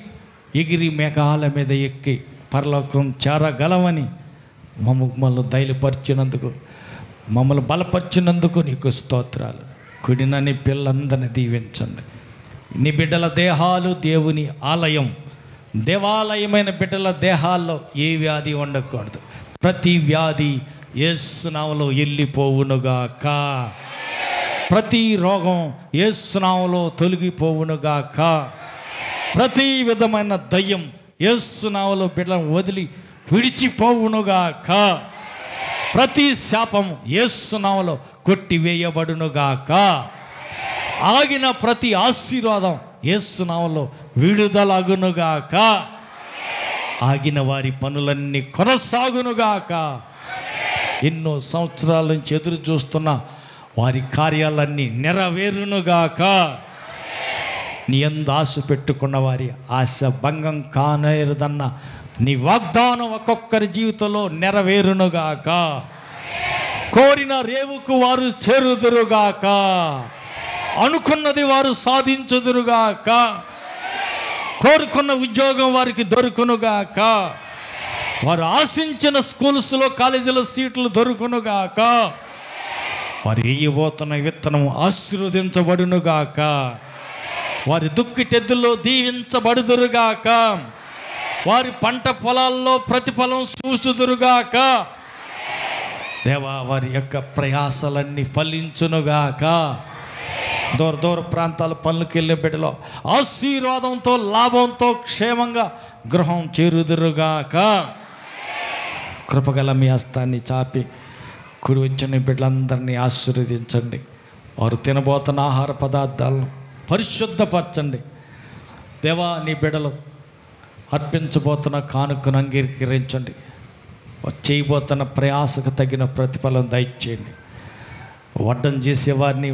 ఎగిరి మేఘాల మీద ఎక్కి పరలోకం చేరగలమని మమ్మల్ని ధైర్యపరిచినందుకు, మమ్మల్ని బలపరిచినందుకు నీకు స్తోత్రాలు. కుడినని పిల్లందరినీ దీవించండి. నీ బిడ్డల దేహాలు దేవుని ఆలయం, దేవాలయమైన బిడ్డల దేహాల్లో ఏ వ్యాధి ఉండకూడదు. ప్రతి వ్యాధి యేసు నామములో వెళ్ళిపోవునుగాక. ప్రతి రోగం యేసు నామములో తొలగిపోవునుగాక. ప్రతి విధమైన దయ్యం యేసు నామములో బిడ్డలను వదిలి విడిచిపోవునుగాక. ప్రతి శాపం యేసు నామములో కొట్టివేయబడునుగాక. ఆగిన ప్రతి ఆశీర్వాదం యేసు నామములో విడుదలగునుగాక. ఆగిన వారి పనులన్నీ కొనసాగునుగాక. ఎన్నో సంవత్సరాల నుంచి ఎదురు చూస్తున్న వారి కార్యాలన్నీ నెరవేరునుగాక. నీ యందు ఆశ పెట్టుకున్న వారి ఆశ భంగం కానేరదన్న నీ వాగ్దానం ఒక్కొక్కరి జీవితంలో నెరవేరునుగాక. కోరిన రేవుకు వారు చేరుదురుగాక. అనుకున్నది వారు సాధించుదురుగాక. కోరుకున్న ఉద్యోగం వారికి దొరుకునుగాక. వారు ఆశించిన స్కూల్స్లో కాలేజీలో సీట్లు దొరుకునుగాక. వారు వేయబోతున్న విత్తనం ఆశీర్వదించబడునుగాక. వారి దుక్కిటెద్దుల్లో దీవించబడుదురుగాక. వారి పంట పొలాల్లో ప్రతిఫలం చూసుదురుగాక. దేవా, వారి యొక్క ప్రయాసలన్నీ ఫలించునుగాక. దూర ప్రాంతాల పనులకు వెళ్ళే బిడ్డలో ఆశీర్వాదంతో లాభంతో క్షేమంగా గృహం చేరుదురుగాక. కృపగల మీ హస్తాన్ని చాపి కుడి వచ్చిన బిడ్డలందరినీ ఆశీర్వదించండి. వారు తినబోతున్న ఆహార పదార్థాలను పరిశుద్ధపరచండి. దేవా, నీ బిడ్డలు అర్పించబోతున్న కానుకను అంగీకరించండి. చేయబోతున్న ప్రయాసకు తగిన ప్రతిఫలం దయచేయండి. వడ్డం చేసేవారిని,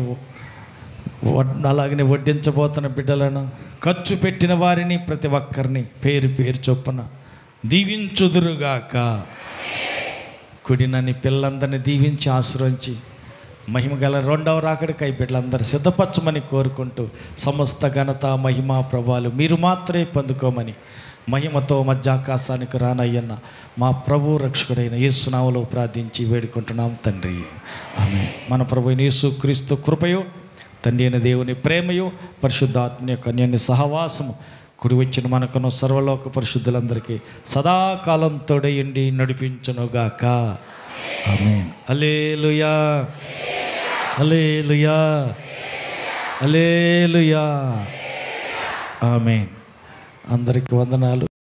అలాగనే వడ్డించబోతున్న బిడ్డలను, ఖర్చు పెట్టిన వారిని ప్రతి ఒక్కరిని పేరు పేరు చొప్పున దీవించుదురుగాక. కుడినని పిల్లలందరినీ దీవించి ఆశ్రయించి మహిమ గల రెండవ రాకడికై బిడ్డలందరూ సిద్ధపరచమని కోరుకుంటూ సమస్త ఘనత మహిమ ప్రభావాలు మీరు మాత్రమే పొందుకోమని మహిమతో మధ్యాకాశానికి రానయ్యన్న మా ప్రభు రక్షకుడైన యేసు నామములో ప్రార్థించి వేడుకుంటున్నాం తండ్రి, ఆమేన్. మన ప్రభు అయిన యేసు క్రీస్తు కృపయో, తండ్రి అయిన దేవుని ప్రేమయో, పరిశుద్ధాత్మ యొక్క అన్యోన్య సహవాసము కుడి వచ్చిన మనకును సర్వలోక పరిశుద్ధులందరికీ సదాకాలం తోడయుండి నడిపించునుగాక. ఆమేన్. హల్లెలూయా, హల్లెలూయా, హల్లెలూయా. ఆమేన్. అందరికి వందనాలు.